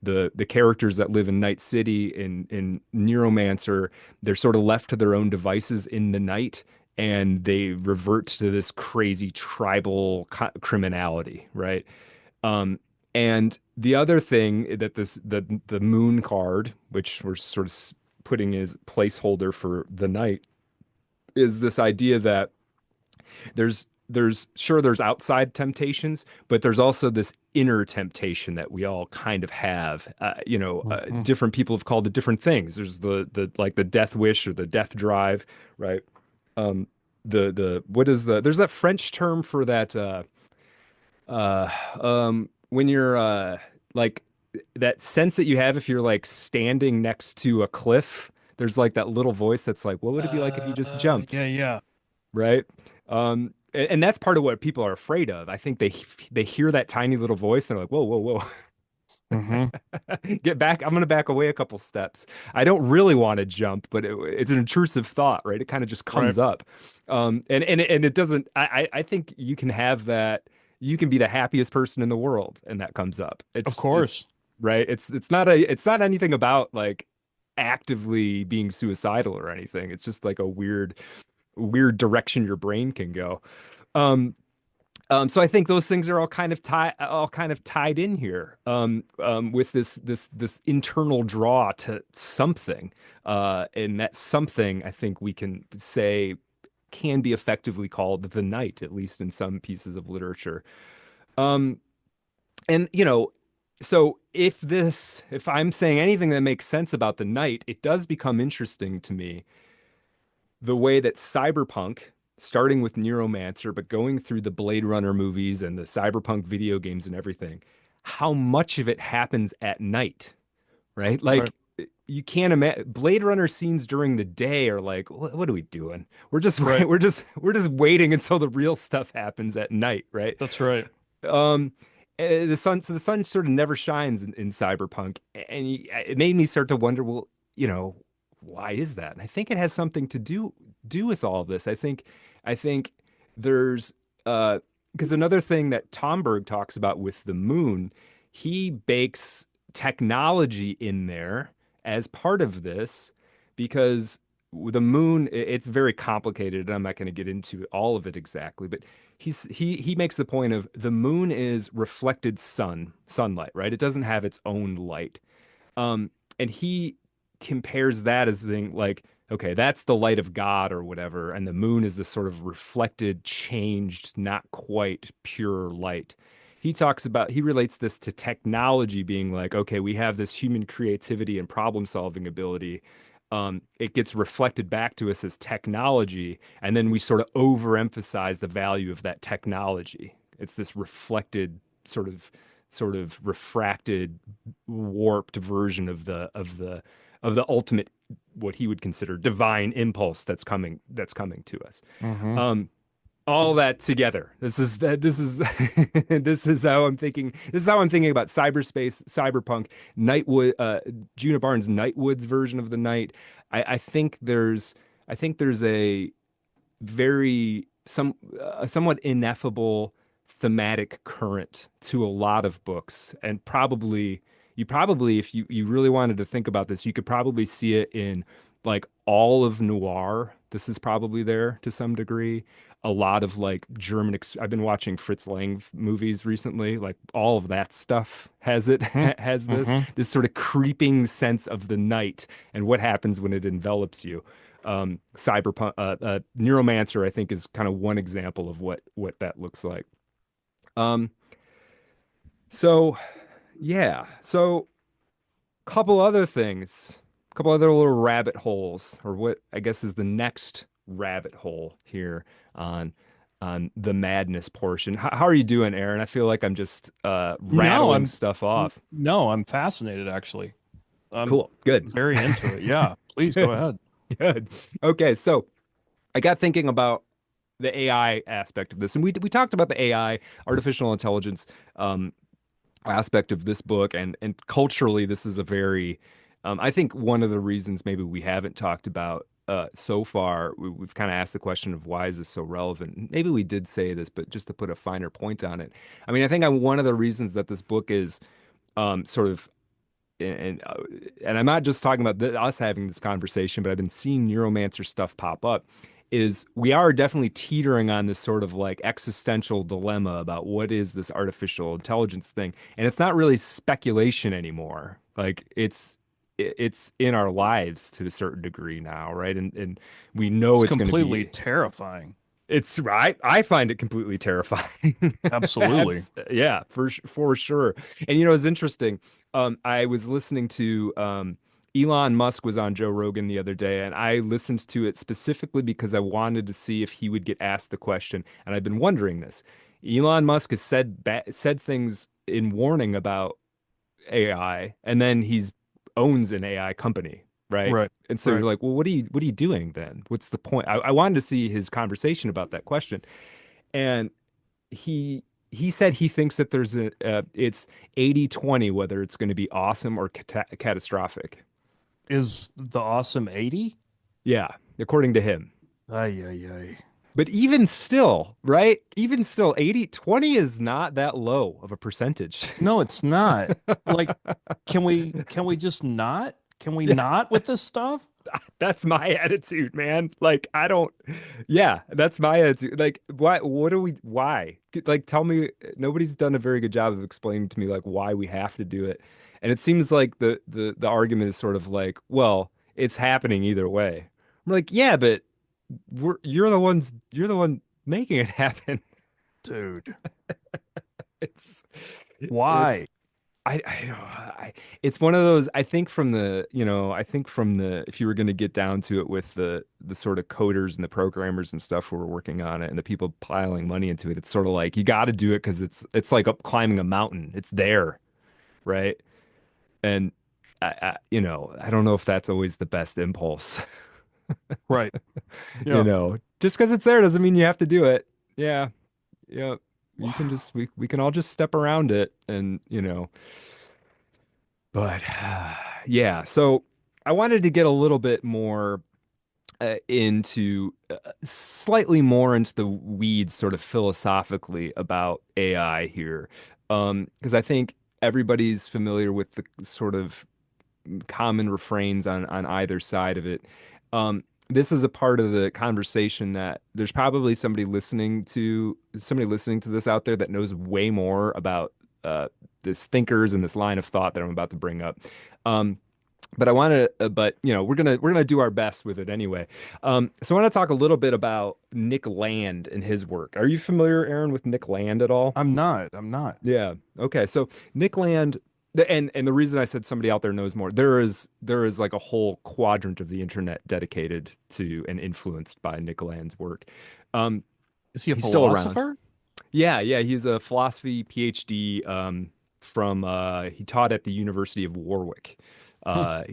The characters that live in Night City in Neuromancer, they're sort of left to their own devices in the night and they revert to this crazy tribal criminality, right? Um, and the other thing that the moon card, which we're sort of putting as placeholder for the night, is this idea that there's outside temptations, but there's also this inner temptation that we all kind of have. Mhm. Different people have called it different things. There's the like the death wish or the death drive, right? Um, the what is there's that French term for that when you're like that sense that you have if you're like standing next to a cliff, there's like that little voice that's like, what would it be like if you just jumped? Yeah, yeah. Right? And that's part of what people are afraid of. I think they hear that tiny little voice and they're like, whoa, whoa, whoa. Hmm. Get back. I'm going to back away a couple steps. I don't really want to jump, but it's an intrusive thought, right? It kind of just Right. comes up. And it doesn't, I think you can have that. You can be the happiest person in the world and that comes up. Of It's course. right. It's not anything about like actively being suicidal or anything. It's just like a weird direction your brain can go. Um, so I think those things are all kind of tied in here, with this internal draw to something, and that something I think we can say can be effectively called the night, at least in some pieces of literature. Um, and so if I'm saying anything that makes sense about the night, it does become interesting to me the way that cyberpunk, starting with Neuromancer, but going through the Blade Runner movies and the cyberpunk video games and everything, how much of it happens at night, right? Right. Like you can't imagine Blade Runner scenes during the day are like, what are we doing? We're just Right. we're just waiting until the real stuff happens at night, right? That's right. Um, the sun sort of never shines in cyberpunk, and it made me start to wonder, well, why is that? And I think it has something to do with all of this. I think there's because another thing that Tomberg talks about with the moon, he bakes technology in there as part of this because the moon, it's very complicated, and I'm not going to get into all of it exactly, but he makes the point of the moon is reflected sunlight, right? It doesn't have its own light. And he compares that as being like, okay, that's the light of God or whatever, and the moon is this sort of reflected, changed, not quite pure light. He relates this to technology being like, okay, we have this human creativity and problem solving ability. It gets reflected back to us as technology, and then we sort of overemphasize the value of that technology. It's this reflected sort of refracted, warped version of the ultimate, what he would consider divine impulse that's coming to us. Hmm. Um, all that together. This is how I'm thinking. This is how I'm thinking about cyberspace, cyberpunk, Nightwood, Djuna Barnes' Nightwood's version of the night. I think there's a somewhat ineffable thematic current to a lot of books, and probably if you really wanted to think about this, you could probably see it in like all of noir. This is probably there to some degree. A lot of like I've been watching Fritz Lang movies recently. Like all of that stuff has it has Hmm. this sort of creeping sense of the night and what happens when it envelops you. Cyberpunk, Neuromancer, I think, is kind of one example of what that looks like. Um, so yeah, so couple other things, a couple other little rabbit holes, or what I guess is the next rabbit hole here on the madness portion. How are you doing, Aaron? I feel like I'm just No, rattling stuff off. no, I'm fascinated actually. I'm Cool. Good. very into it. Yeah, please go Good. ahead. Good. Okay, so I got thinking about the AI aspect of this, and we talked about the AI, artificial intelligence, aspect of this book, and culturally, this is a very, I think one of the reasons maybe we haven't talked about so far, we've kind of asked the question of why is this so relevant? Maybe we did say this, but just to put a finer point on it, I mean, I think one of the reasons that this book is sort of and I'm not just talking about us having this conversation, but I've been seeing neuromancer stuff pop up, is we are definitely teetering on this sort of like existential dilemma about what is this artificial intelligence thing. And it's not really speculation anymore. Like it's in our lives to a certain degree now, right? And we know It's it's going to completely be. terrifying. It's right. I find it completely terrifying. Absolutely. Yeah, for sure. And it's interesting. I was listening to Elon Musk was on Joe Rogan the other day, and I listened to it specifically because I wanted to see if he would get asked the question. And I've been wondering this. Elon Musk has said things in warning about AI, and then he's owns an AI company, right? Right. And so Right. you're like, well, what are you doing then? What's the point? I wanted to see his conversation about that question, and he said he thinks that there's it's 80-20 whether it's going to be awesome or catastrophic. Is the awesome 80? Yeah, according to him. Ay, ay, ay. But even still, right? Even still, 80-20 is not that low of a percentage. No, it's not. Like, can we just not? Can we Yeah, not with this stuff? that's my attitude, man. Like, I don't, yeah, that's my attitude. Like, why? Like, tell me, nobody's done a very good job of explaining to me, like, why we have to do it. And it seems like the argument is sort of like, well, it's happening either way. I'm like, yeah, but you're the one making it happen. Dude, It's it's why? I it's one of those. I think from the if you were going to get down to it with the sort of coders and the programmers and stuff who are working on it and the people piling money into it, it's sort of like you got to do it because it's like up climbing a mountain. It's there, right? And I don't know if that's always the best impulse. Right. Yeah. Just because it's there doesn't mean you have to do it. Yeah, yeah. You can just we can all just step around it and but yeah, so I wanted to get a little bit more into slightly more into the weeds sort of philosophically about AI here. Because I think everybody's familiar with the sort of common refrains on either side of it. This is a part of the conversation that there's probably somebody listening to this out there that knows way more about this thinkers and this line of thought that I'm about to bring up. Um, but I want to, but we're gonna do our best with it anyway. So I want to talk a little bit about Nick Land and his work. Are you familiar, Aaron, with Nick Land at all? I'm not. I'm not. Yeah. Okay. So Nick Land, and the reason I said somebody out there knows more, there is like a whole quadrant of the internet dedicated to and influenced by Nick Land's work. Um, Is he a he's still around. philosopher? Yeah, yeah. He's a philosophy PhD from he taught at the University of Warwick. Not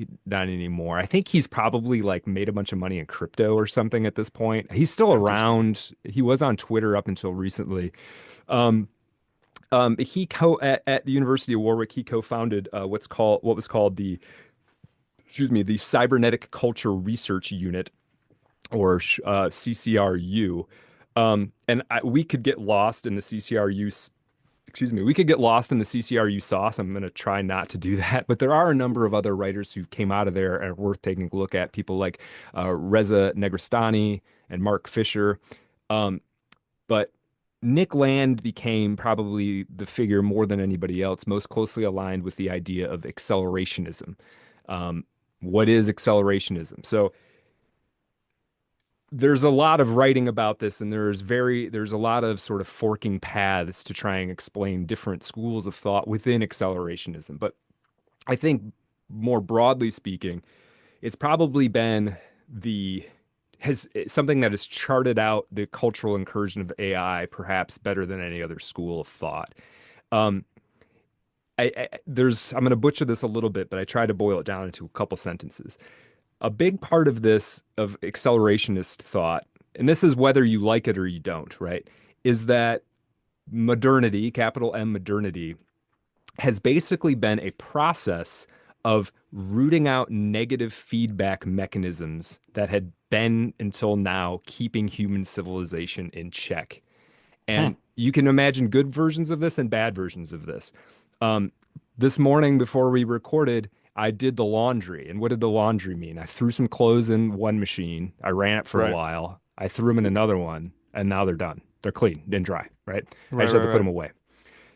anymore. I think he's probably like made a bunch of money in crypto or something at this point. He's still Interesting. around. He was on Twitter up until recently. Um, at the University of Warwick, he co-founded what was called the the Cybernetic Culture Research Unit, or CCRU. We could get lost in the CCRU. We could get lost in the CCRU sauce. I'm going to try not to do that, but there are a number of other writers who came out of there and are worth taking a look at. People like Reza Negrestani and Mark Fisher. Um, but Nick Land became probably the figure more than anybody else, most closely aligned with the idea of accelerationism. What is accelerationism? So there's a lot of writing about this, and there's a lot of sort of forking paths to try and explain different schools of thought within accelerationism. But I think more broadly speaking, it's probably been something that has charted out the cultural incursion of AI perhaps better than any other school of thought. Um, I'm going to butcher this a little bit, but I try to boil it down into a couple sentences. A big part of this, of accelerationist thought, and this is whether you like it or you don't, right, is that modernity, capital M modernity, has basically been a process of rooting out negative feedback mechanisms that had been until now keeping human civilization in check. Hmm. And you can imagine good versions of this and bad versions of this. Um, this morning before we recorded, I did the laundry. And what did the laundry mean? I threw some clothes in one machine. I ran it for a Right. while. I threw them in another one, and now they're done. They're clean and dry, right? I Right. just have to Right. put Right. them away.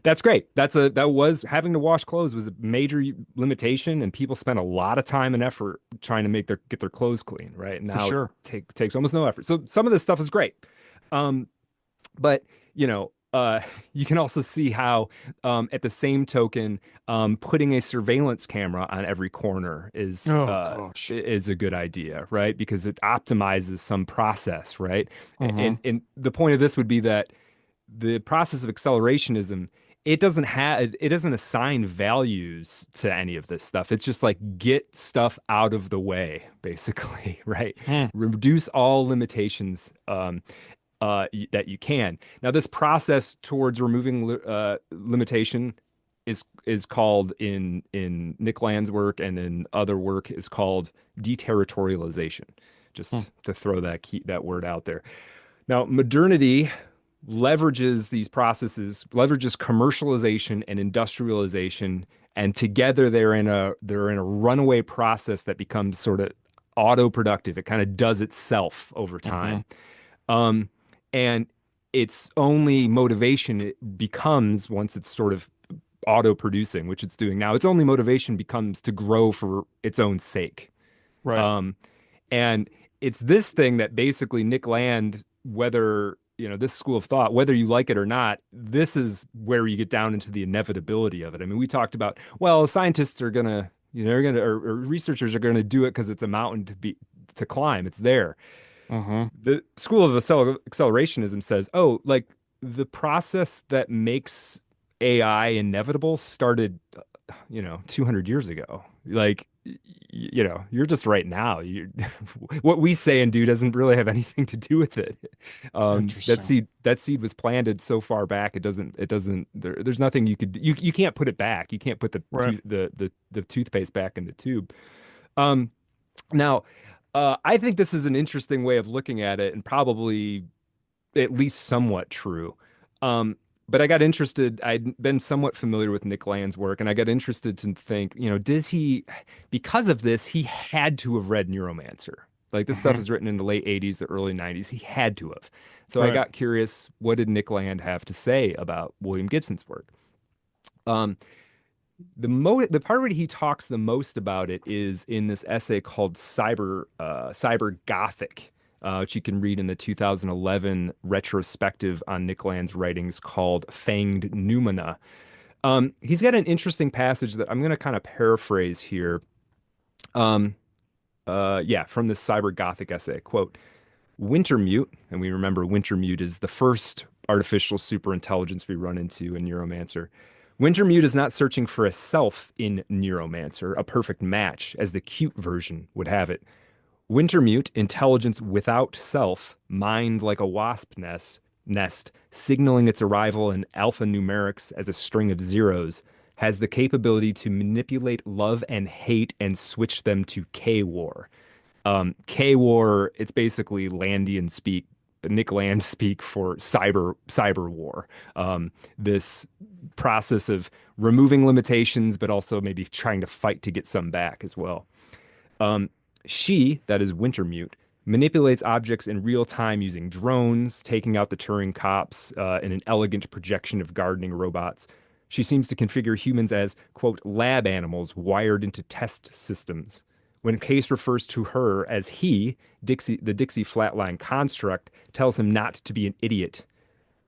That's great. That was having to wash clothes was a major limitation, and people spent a lot of time and effort trying to get their clothes clean, right? For Now it sure. takes almost no effort. So some of this stuff is great. Um, but you know, you can also see how, at the same token, putting a surveillance camera on every corner Oh gosh. is a good idea, right? Because it optimizes some process, right? Mm-hmm. And the point of this would be that the process of accelerationism, it doesn't assign values to any of this stuff. It's just like get stuff out of the way, basically, right? Hmm. Reduce all limitations that you can. Now, this process towards removing limitation is called in Nick Land's work and in other work is called deterritorialization. Hmm. Just to throw that word out there. Now, modernity leverages these processes, leverages commercialization and industrialization, and together they're in a runaway process that becomes sort of auto-productive. It kind of does itself over Mm-hmm. time. Um, and its only motivation it becomes once it's sort of auto-producing, which it's doing now, its only motivation becomes to grow for its own sake. Right. Um, and it's this thing that basically Nick Land, whether, this school of thought, whether you like it or not, this is where you get down into the inevitability of it. I mean, we talked about, well, scientists are gonna, they're gonna, or researchers are gonna do it because it's a mountain to climb. It's there. Mm-hmm. The school of accelerationism says, oh, like the process that makes AI inevitable started, 200 years ago. Like, you're just right now. What we say and do doesn't really have anything to do with it. That Interesting. seed was planted so far back. There's nothing you can't put it back. You can't put Right. the toothpaste back in the tube. Um, Now, I think this is an interesting way of looking at it and probably at least somewhat true. Um, but I got interested. I'd been somewhat familiar with Nick Land's work, and I got interested to think, because of this, he had to have read Neuromancer. Like this stuff Mm-hmm. is written in the late 80s, the early 90s. He had to have. So I Right. got curious, what did Nick Land have to say about William Gibson's work? Um, the part where he talks the most about it is in this essay called Cyber Gothic, which you can read in the 2011 retrospective on Nick Land's writings called Fanged Noumena. He's got an interesting passage that I'm going to kind of paraphrase here. Um, yeah, from this Cyber Gothic essay, quote, Wintermute, and we remember Wintermute is the first artificial superintelligence we run into in Neuromancer. Wintermute is not searching for a self in Neuromancer, a perfect match, as the cute version would have it. Wintermute, intelligence without self, mind like a wasp nest, signaling its arrival in alphanumerics as a string of zeros, has the capability to manipulate love and hate and switch them to K-War. K-War, it's basically Landian speak, Nick Land speak for cyber war. This process of removing limitations, but also maybe trying to fight to get some back as well. Um, that is Wintermute, manipulates objects in real time using drones, taking out the Turing cops in an elegant projection of gardening robots. She seems to configure humans as, quote, lab animals wired into test systems. When Case refers to her as he, the Dixie Flatline construct tells him not to be an idiot.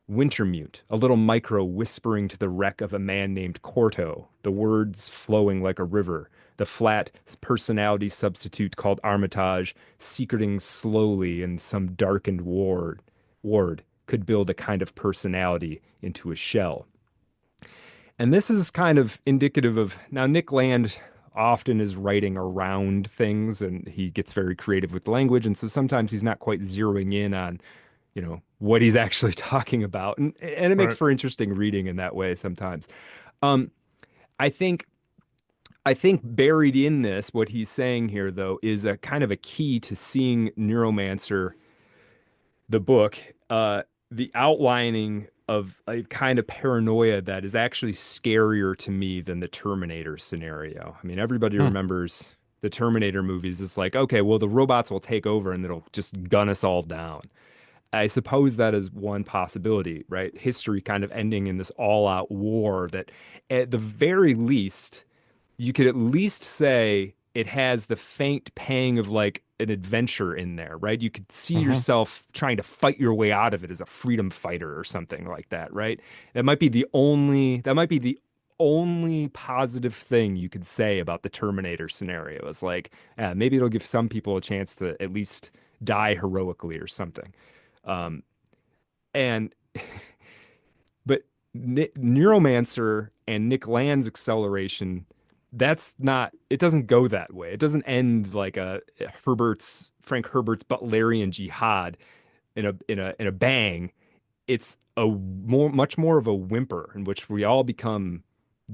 Wintermute, a little micro whispering to the wreck of a man named Corto, the words flowing like a river, the flat personality substitute called Armitage, secreting slowly in some darkened ward, could build a kind of personality into a shell. And this is kind of indicative of now Nick Land often is writing around things and he gets very creative with language. And so sometimes he's not quite zeroing in on, what he's actually talking about. And it makes for interesting reading in that way sometimes. Um, I think buried in this, what he's saying here, though, is a kind of a key to seeing Neuromancer, the book, the outlining of a kind of paranoia that is actually scarier to me than the Terminator scenario. I mean, everybody remembers the Terminator movies. It's like, okay, well, the robots will take over and it'll just gun us all down. I suppose that is one possibility, right? History kind of ending in this all-out war that, at the very least, you could at least say it has the faint pang of like an adventure in there, right? You could see yourself trying to fight your way out of it as a freedom fighter or something like that, right? That might be the only positive thing you could say about the Terminator scenario is like, maybe it'll give some people a chance to at least die heroically or something. And but Neuromancer and Nick Land's acceleration, it doesn't go that way. It doesn't end like Frank Herbert's Butlerian jihad in a bang. It's much more of a whimper in which we all become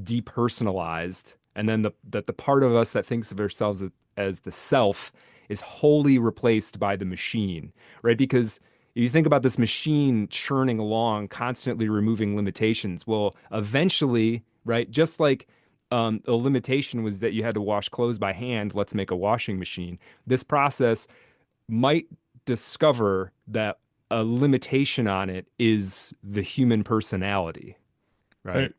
depersonalized, and then the part of us that thinks of ourselves as the self is wholly replaced by the machine, right? Because if you think about this machine churning along, constantly removing limitations, well, eventually, right, just like the limitation was that you had to wash clothes by hand, let's make a washing machine. This process might discover that a limitation on it is the human personality, right?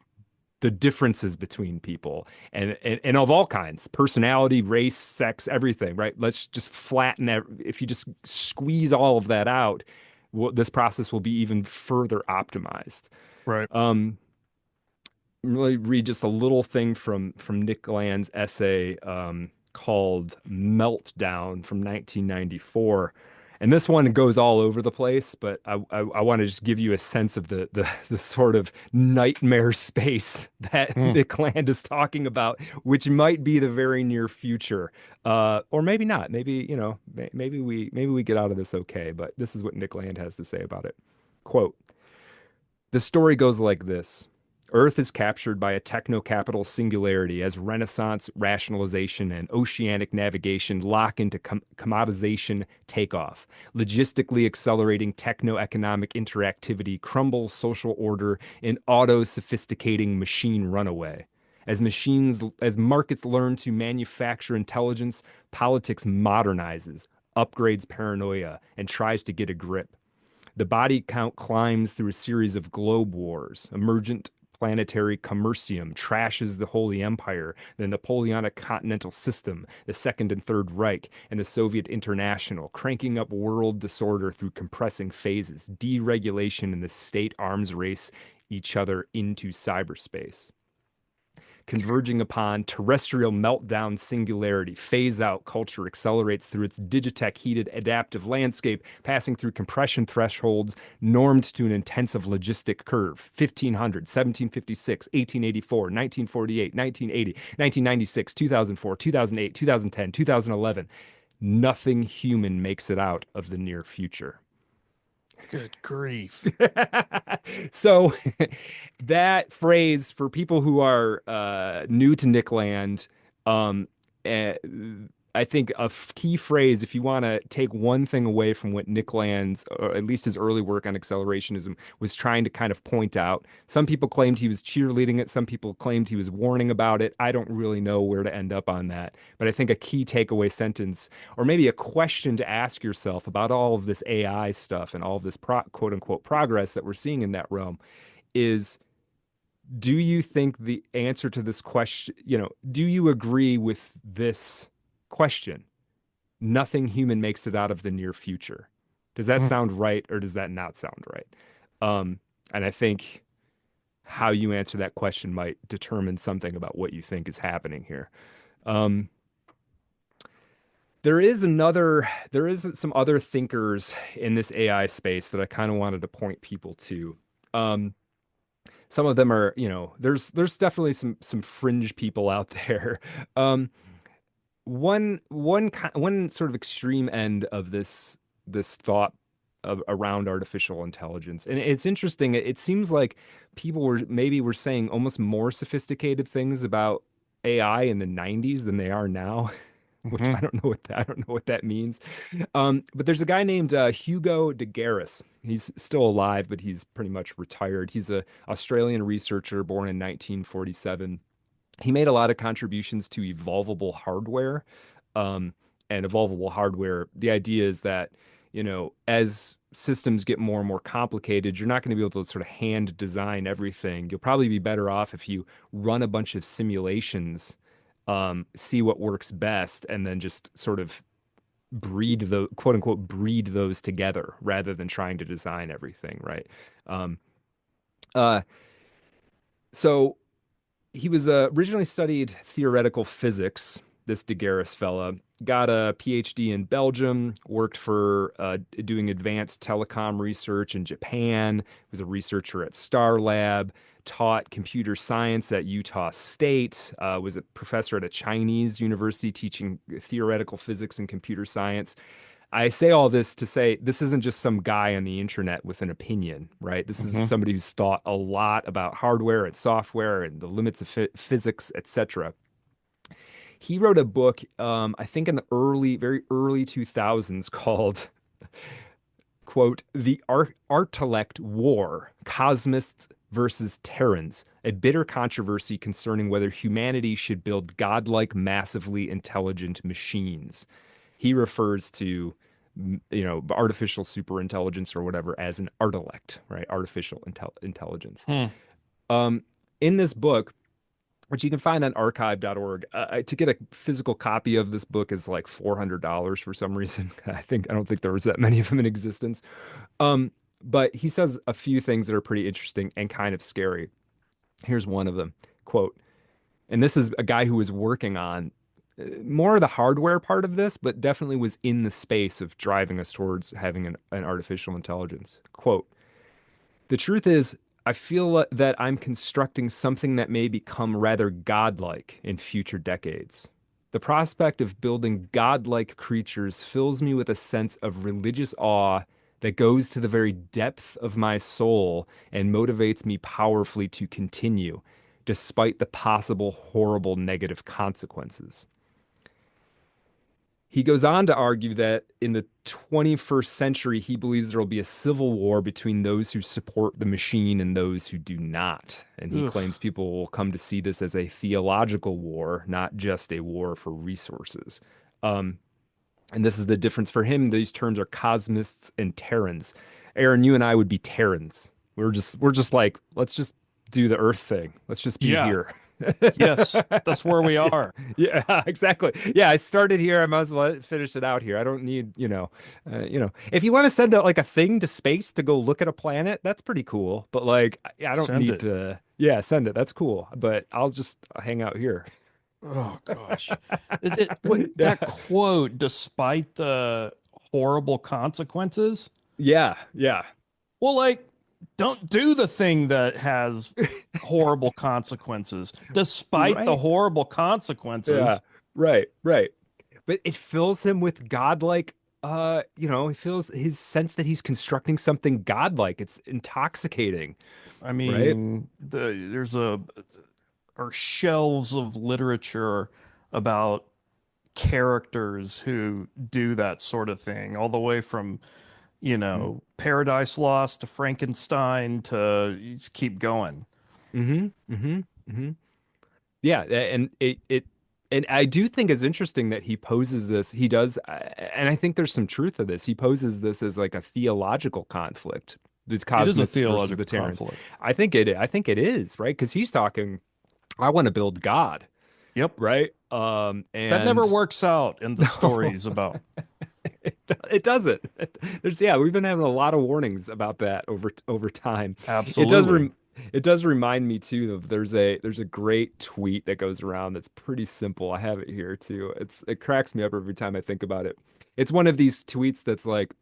The differences between people and of all kinds, personality, race, sex, everything, right? Let's just flatten that. If you just squeeze all of that out, this process will be even further optimized. Right. Really read just a little thing from Nick Land's essay called Meltdown from 1994. And this one goes all over the place, but I want to just give you a sense of the sort of nightmare space that Nick Land is talking about, which might be the very near future, or maybe not. Maybe maybe we get out of this okay. But this is what Nick Land has to say about it. Quote: "The story goes like this. Earth is captured by a techno-capital singularity as Renaissance rationalization and oceanic navigation lock into commodization takeoff. Logistically accelerating techno-economic interactivity crumbles social order in auto-sophisticating machine runaway. As markets learn to manufacture intelligence, politics modernizes, upgrades paranoia, and tries to get a grip. The body count climbs through a series of globe wars. Emergent planetary commercium trashes the Holy Empire, the Napoleonic Continental System, the Second and Third Reich, and the Soviet International, cranking up world disorder through compressing phases, deregulation in the state arms race each other into cyberspace. Converging upon terrestrial meltdown singularity, phase out culture accelerates through its digitech heated adaptive landscape, passing through compression thresholds normed to an intensive logistic curve. 1500, 1756, 1884, 1948, 1980, 1996, 2004, 2008, 2010, 2011. Nothing human makes it out of the near future." Good grief. So that phrase, for people who are new to Nick Land, I think a key phrase, if you want to take one thing away from what Nick Land's, or at least his early work on accelerationism, was trying to kind of point out. Some people claimed he was cheerleading it. Some people claimed he was warning about it. I don't really know where to end up on that. But I think a key takeaway sentence, or maybe a question to ask yourself about all of this AI stuff and all of this quote unquote progress that we're seeing in that realm, is, do you think the answer to this question, do you agree with this question? Nothing human makes it out of the near future. Does that sound right, or does that not sound right? And I think how you answer that question might determine something about what you think is happening here. Um, there is some other thinkers in this AI space that I kind of wanted to point people to. Um, some of them are, there's definitely some fringe people out there. Um, one sort of extreme end of this thought around artificial intelligence, and it's interesting. It seems like people were saying almost more sophisticated things about AI in the 90s than they are now. Which Mm-hmm. I don't know what that means. But there's a guy named Hugo de Garis. He's still alive, but he's pretty much retired. He's a Australian researcher born in 1947. He made a lot of contributions to evolvable hardware. Um, and evolvable hardware, the idea is that, as systems get more and more complicated, you're not going to be able to sort of hand design everything. You'll probably be better off if you run a bunch of simulations, see what works best, and then just sort of breed the quote unquote breed those together rather than trying to design everything, right? Um, uh, so he was originally studied theoretical physics. This Degaris fella got a PhD in Belgium, worked for doing advanced telecom research in Japan, was a researcher at Star Lab, taught computer science at Utah State, was a professor at a Chinese university teaching theoretical physics and computer science. I say all this to say this isn't just some guy on the internet with an opinion, right? This is Mm-hmm. somebody who's thought a lot about hardware and software and the limits of physics, etc. He wrote a book, I think in the very early 2000s called, quote, The Artellect War, Cosmists versus Terrans, a bitter controversy concerning whether humanity should build godlike, massively intelligent machines. He refers to, artificial superintelligence or whatever as an artellect, right? Artificial intelligence. Hmm. In this book, which you can find on archive.org. To get a physical copy of this book is like $400 for some reason. I don't think there was that many of them in existence. But he says a few things that are pretty interesting and kind of scary. Here's one of them. Quote, and this is a guy who was working on more of the hardware part of this, but definitely was in the space of driving us towards having an artificial intelligence. Quote, the truth is, I feel that I'm constructing something that may become rather godlike in future decades. The prospect of building godlike creatures fills me with a sense of religious awe that goes to the very depth of my soul and motivates me powerfully to continue, despite the possible horrible negative consequences. He goes on to argue that in the 21st century, he believes there will be a civil war between those who support the machine and those who do not. And he Oof. claims people will come to see this as a theological war, not just a war for resources. Um, and this is the difference for him. These terms are cosmists and Terrans. Aaron, you and I would be Terrans. We're just like, let's just do the Earth thing. Let's just be Yeah. here. Yes, that's where we are. Yeah, exactly. Yeah, I started here. I might as well finish it out here. I don't need, if you want to send out like a thing to space to go look at a planet, that's pretty cool. But like, I don't Send need it. to. Yeah, send it. That's cool. But I'll just hang out here. Oh gosh. What Yeah, that quote, despite the horrible consequences? yeah, yeah. Well, like, don't do the thing that has horrible consequences. Despite the Right. horrible Yeah. consequences, Right. Right. But it fills him with godlike. He feels his sense that he's constructing something godlike. It's intoxicating, I right? mean, there's are shelves of literature about characters who do that sort of thing, all the way from, Paradise Lost to Frankenstein to you just keep going. Mm-hmm. Mm-hmm. Mm-hmm. Yeah, and I do think it's interesting that he poses this. He does, and I think there's some truth to this. He poses this as like a theological conflict, the It is a cosmists versus the theological Terrans. conflict. I think it is, right? Because he's talking, I want to build God, Yep. right? That never And works out in the no, stories about. it doesn't. We've been having a lot of warnings about that over time. It does Absolutely. It does remind me too of there's a great tweet that goes around that's pretty simple. I have it here too. It cracks me up every time I think about it. It's one of these tweets that's like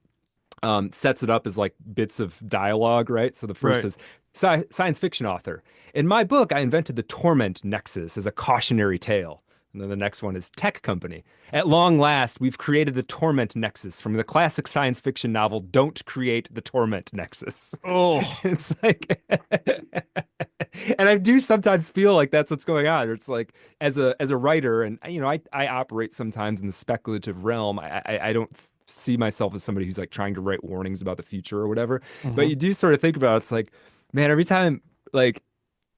sets it up as like bits of dialogue, right? So the first Right. is science fiction author. In my book, I invented the torment nexus as a cautionary tale. And then the next one is tech company. At long last, we've created the torment nexus from the classic science fiction novel Don't Create the Torment Nexus. Oh, It's like, and I do sometimes feel like that's what's going on. It's like as a writer, and I operate sometimes in the speculative realm. I don't see myself as somebody who's like trying to write warnings about the future or whatever. But hmm. you do sort of think about it, it's like, man, every time like,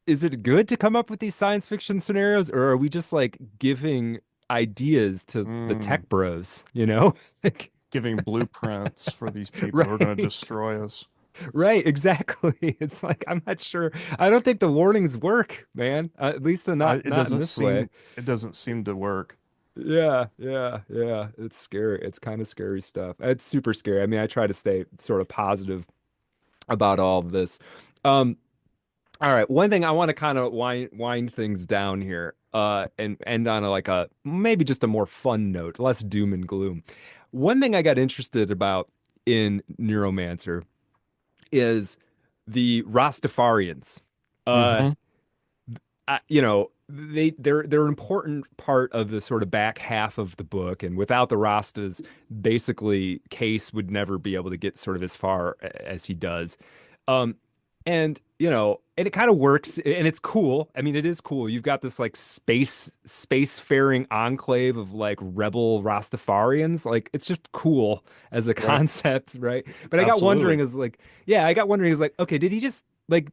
is it good to come up with these science fiction scenarios, or are we just like giving ideas to the Mm. tech bros, you know? Like, Giving blueprints for these people who are going to right. destroy us. Right, exactly. It's like I'm not sure. I don't think the warnings work, man. At least they're not It not in doesn't this way. seem to work. Yeah, yeah, yeah. It's scary. It's kind of scary stuff. It's super scary. I mean, I try to stay sort of positive about all of this. Um, all right, one thing I want to kind of wind things down here, and end on like a maybe just a more fun note, less doom and gloom. One thing I got interested about in Neuromancer is the Rastafarians. Uh, Hmm. they're an important part of the sort of back half of the book, and without the Rastas, basically Case would never be able to get sort of as far as he does. Um, and it kind of works, and it's cool. I mean, it is cool. You've got this like spacefaring enclave of like rebel Rastafarians. Like, it's just cool as a Right. concept, right? But Absolutely. I got wondering is like, okay, did he just like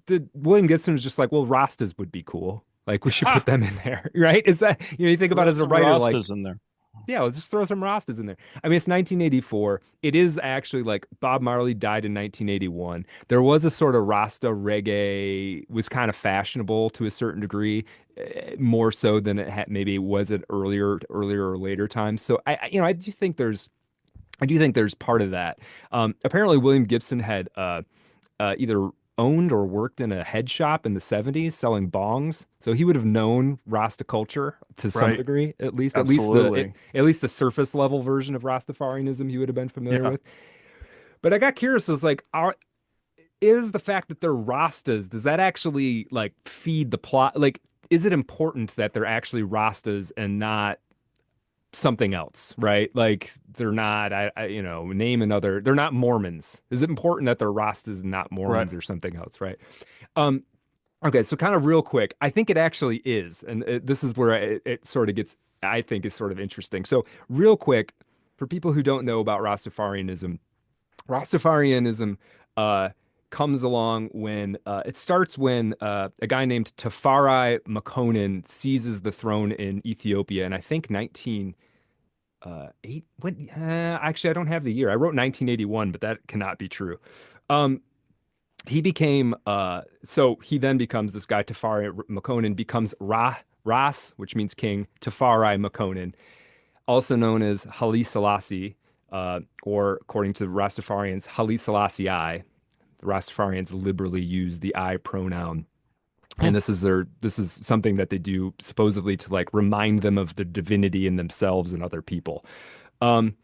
did William Gibson was just like, well, Rastas would be cool. Like, we should put Ha! them in there, right? Is that, you think about it Throw as a some writer, like, Rastas in there. yeah, let's just throw some Rastas in there. I mean, it's 1984. It is actually like Bob Marley died in 1981. There was a sort of Rasta reggae was kind of fashionable to a certain degree, more so than it had maybe was at earlier or later times. So I do think there's part of that. Apparently, William Gibson had either owned or worked in a head shop in the 70s selling bongs. So he would have known Rasta culture to some Right. degree, Absolutely. at least the surface level version of Rastafarianism he would have been familiar Yeah. with. But I got curious, is like, is the fact that they're Rastas, does that actually like feed the plot? Like, is it important that they're actually Rastas and not something else, right? Like they're not, name another, they're not Mormons. Is it important that they're Rastas and not Right. Mormons or something else, right? Um, okay, so kind of real quick, I think it actually is, and this is where it sort of gets, I think, is sort of interesting. So real quick, for people who don't know about Rastafarianism uh, comes along when it starts when a guy named Tafari Makonnen seizes the throne in Ethiopia, and I think 19 when actually I don't have the year. I wrote 1981, but that cannot be true. Um, he became so he then becomes this guy Tafari Makonnen becomes Ras, which means king, Tafari Makonnen, also known as Haile Selassie, or according to the Rastafarians, Haile Selassie I. The Rastafarians liberally use the I pronoun. Hmm. And this is something that they do supposedly to like remind them of the divinity in themselves and other people. Um,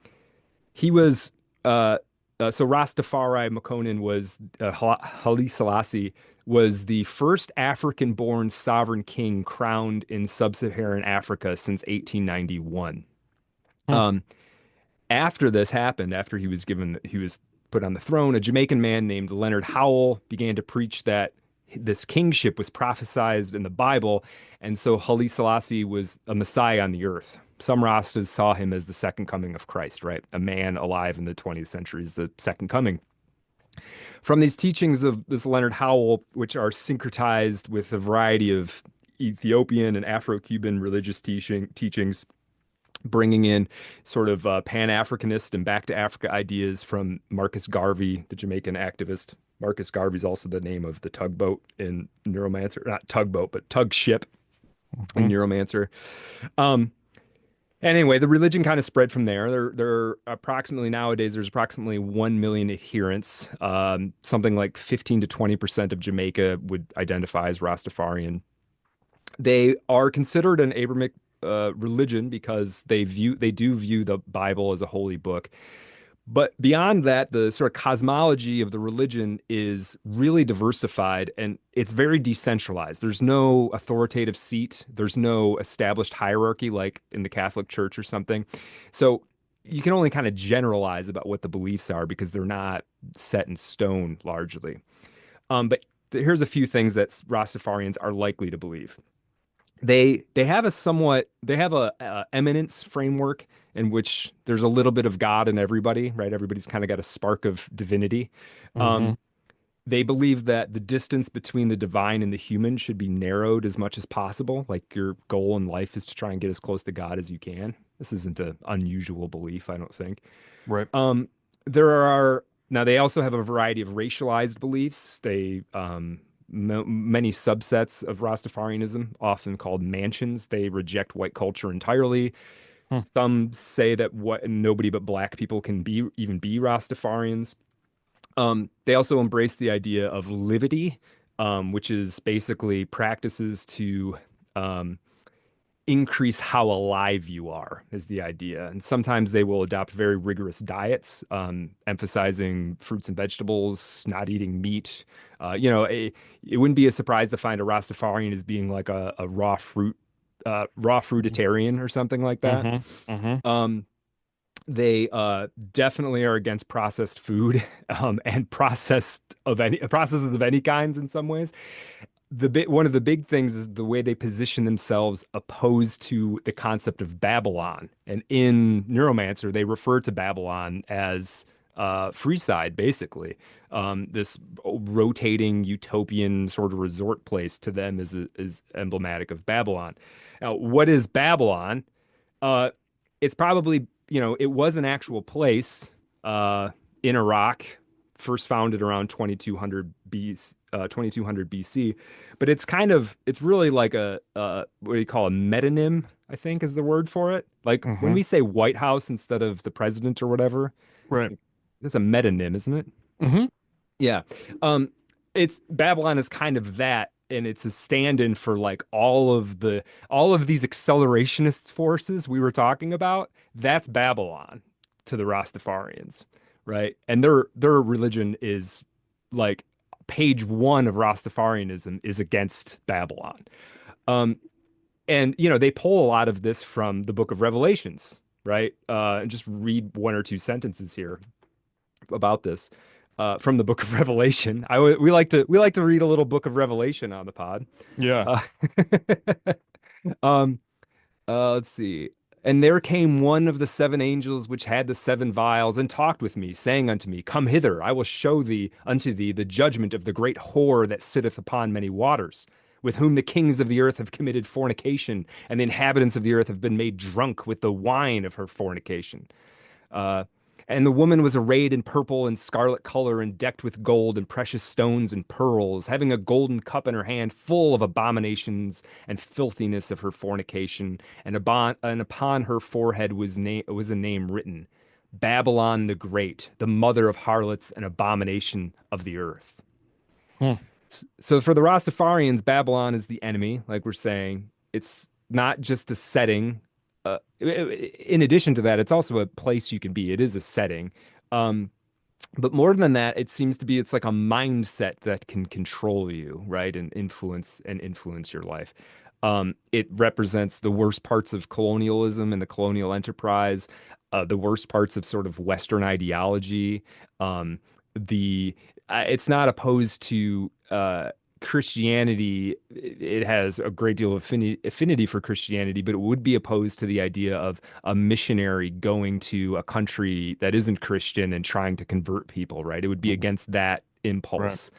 he was so Rastafari Makonnen was Haile Selassie was the first African-born sovereign king crowned in sub-Saharan Africa since 1891. Hmm. Um, After this happened, after he was put on the throne, a Jamaican man named Leonard Howell began to preach that this kingship was prophesied in the Bible, and so Haile Selassie was a Messiah on the earth. Some Rastas saw him as the second coming of Christ, right? A man alive in the 20th century is the second coming. From these teachings of this Leonard Howell, which are syncretized with a variety of Ethiopian and Afro-Cuban religious teachings, bringing in sort of Pan-Africanist and back to Africa ideas from Marcus Garvey, the Jamaican activist. Marcus Garvey is also the name of the tugboat in Neuromancer, not tugboat, but tug ship in Hmm. Neuromancer. Um, Anyway, the religion kind of spread from there. Nowadays, there's approximately 1 million adherents. Something like 15 to 20% of Jamaica would identify as Rastafarian. They are considered an Abrahamic religion because they do view the Bible as a holy book. But beyond that, the sort of cosmology of the religion is really diversified and it's very decentralized. There's no authoritative seat, there's no established hierarchy like in the Catholic Church or something. So you can only kind of generalize about what the beliefs are because they're not set in stone largely. But here's a few things that Rastafarians are likely to believe. They have a eminence framework in which there's a little bit of God in everybody, right? Everybody's kind of got a spark of divinity. Mm-hmm. They believe that the distance between the divine and the human should be narrowed as much as possible. Like your goal in life is to try and get as close to God as you can. This isn't an unusual belief, I don't think. Right. There are now they also have a variety of racialized beliefs. Many subsets of Rastafarianism, often called mansions, they reject white culture entirely. Hmm. Some say that nobody but black people can even be Rastafarians. They also embrace the idea of livity, which is basically practices to increase how alive you are, is the idea. And sometimes they will adopt very rigorous diets, emphasizing fruits and vegetables, not eating meat. It wouldn't be a surprise to find a Rastafarian as being like a raw fruitarian or something like that. Mm-hmm. Mm-hmm. They definitely are against processed food and processes of any kinds in some ways. One of the big things is the way they position themselves opposed to the concept of Babylon. And in Neuromancer, they refer to Babylon as Freeside, basically. This rotating utopian sort of resort place to them is emblematic of Babylon. Now, what is Babylon? It's probably, it was an actual place in Iraq, first founded around 2200 BC, but it's really like what do you call a metonym, I think is the word for it. Like Mm-hmm. when we say White House instead of the president or whatever, Right. that's a metonym, isn't it? Mm-hmm. Yeah. It's Babylon is kind of that, and it's a stand-in for like all of these accelerationist forces we were talking about. That's Babylon to the Rastafarians, right? And their religion is like page one of Rastafarianism is against Babylon. And they pull a lot of this from the Book of Revelations, right? And just read one or two sentences here about this from the Book of Revelation. We like to read a little Book of Revelation on the pod. Yeah. Let's see. And there came one of the seven angels which had the seven vials, and talked with me, saying unto me, Come hither, I will show unto thee the judgment of the great whore that sitteth upon many waters, with whom the kings of the earth have committed fornication, and the inhabitants of the earth have been made drunk with the wine of her fornication. And the woman was arrayed in purple and scarlet color, and decked with gold and precious stones and pearls, having a golden cup in her hand full of abominations and filthiness of her fornication. And upon her forehead was a name written, Babylon the Great, the mother of harlots and abomination of the earth. Hmm. So for the Rastafarians, Babylon is the enemy, like we're saying. It's not just a setting. In addition to that, it's also a place you can be. It is a setting. But more than that, it's like a mindset that can control you, right? And influence your life. It represents the worst parts of colonialism and the colonial enterprise, the worst parts of sort of Western ideology. It's not opposed to Christianity. It has a great deal of affinity for Christianity, but it would be opposed to the idea of a missionary going to a country that isn't Christian and trying to convert people, right? It would be against that impulse.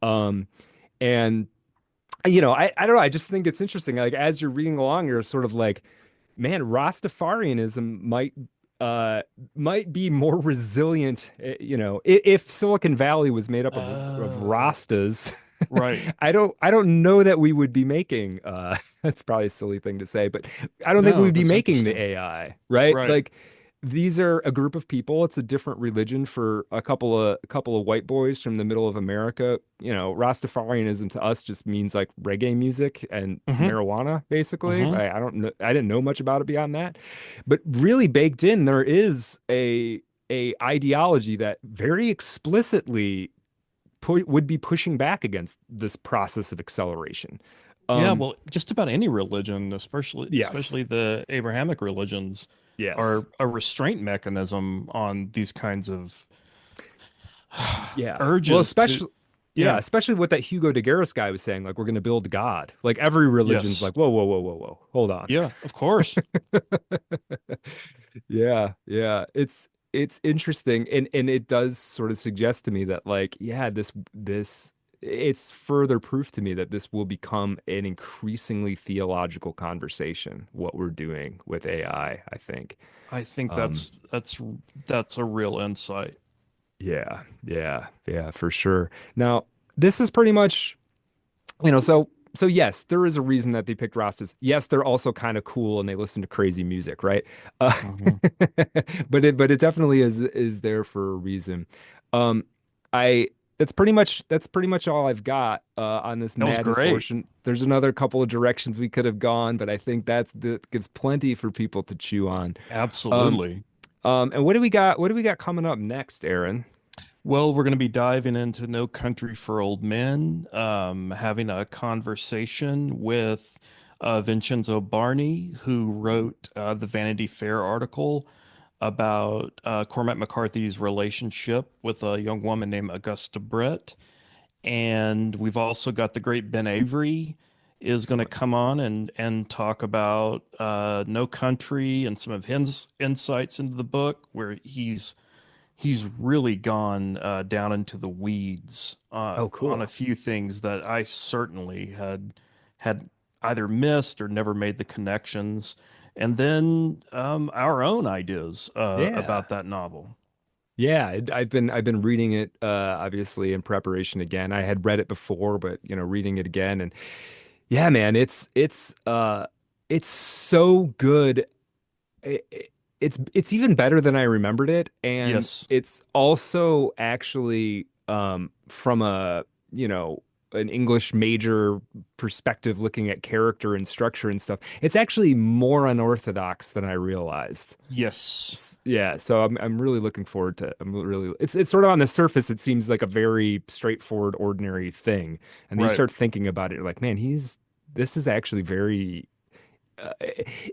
Right. And I don't know. I just think it's interesting. Like as you're reading along, you're sort of like, man, Rastafarianism might be more resilient. If Silicon Valley was made up of Rastas, Right. I don't know that we would be making that's probably a silly thing to say, but I don't think No, we'd be that's making the interesting. AI, right? Right. Like these are a group of people. It's a different religion for a couple of white boys from the middle of America. Rastafarianism to us just means like reggae music and Mm-hmm. marijuana, basically. Mm-hmm. I don't know. I didn't know much about it beyond that, but really baked in, there is a ideology that very explicitly would be pushing back against this process of acceleration. Yeah, Um, well, just about any religion, yes, especially the Abrahamic religions, yes, are a restraint mechanism on these kinds of yeah. Well, urges to, especially, yeah, yeah, especially what that Hugo de Garis guy was saying, like we're going to build God. Like every religion's yes, like, whoa, whoa, whoa, whoa, whoa, hold on. yeah, of course. Yeah, yeah. It's interesting, and it does sort of suggest to me that like, yeah, this it's further proof to me that this will become an increasingly theological conversation, what we're doing with I think. I think Um, that's a real insight. yeah, yeah, yeah, for sure. Now, this is pretty much, so yes, there is a reason that they picked Rastas. Yes, they're also kind of cool and they listen to crazy music, right? Uh, Hmm. but it definitely is there for a reason. Um, I that's pretty much all I've got on this That was madness great. portion. There's another couple of directions we could have gone, but I think that gives plenty for people to chew on. Um, Absolutely. and what do we got? What do we got coming up next, Aaron? Well, we're going to be diving into No Country for Old Men, having a conversation with Vincenzo Barney, who wrote the Vanity Fair article about Cormac McCarthy's relationship with a young woman named Augusta Brett. And we've also got the great Ben Avery is going to come on and talk about No Country and some of his insights into the book, where he's really gone down into the weeds Oh, on a cool. few things that I certainly had either missed or never made the connections, and then our own ideas Yeah. about that novel. Yeah, I've been reading it obviously in preparation again. I had read it before, but reading it again, and yeah, man, it's so good. It's even better than I remembered it, and Yes, it's also actually from an English major perspective, looking at character and structure and stuff. It's actually more unorthodox than I realized. yes, Yeah, so I'm really looking forward to. I'm really it's sort of on the surface it seems like a very straightforward, ordinary thing, and then you right. start thinking about it, you're like, man, this is actually very. Uh,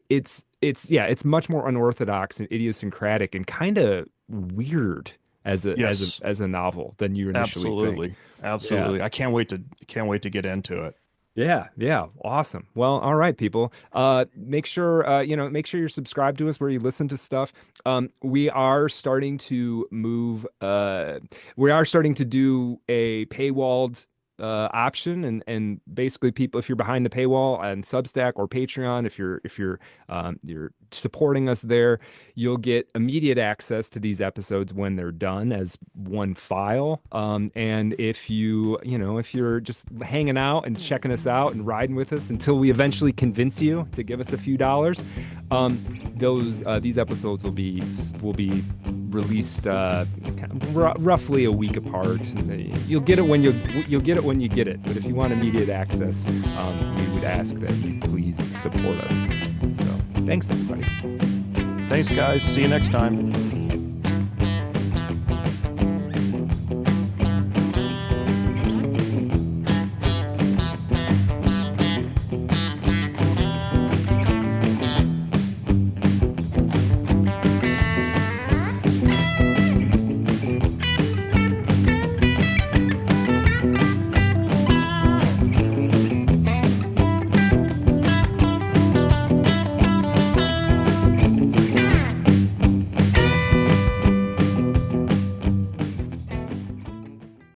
it's much more unorthodox and idiosyncratic and kind of weird Yes, as a novel than you initially think. absolutely, Yeah. absolutely. I can't wait to get into it. Yeah, yeah, awesome. Well, all right, people. Make sure you're subscribed to us where you listen to stuff. We are starting to move. We are starting to do a paywalled option, and basically, people, if you're behind the paywall on Substack or Patreon, if you're supporting us there, you'll get immediate access to these episodes when they're done as one file. And if you're just hanging out and checking us out and riding with us until we eventually convince you to give us a few dollars, these episodes will be released roughly a week apart. And you'll get it when you'll get it when you get it. But if you want immediate access, we would ask that you please support us. So thanks, everybody. Thanks, guys. See you next time.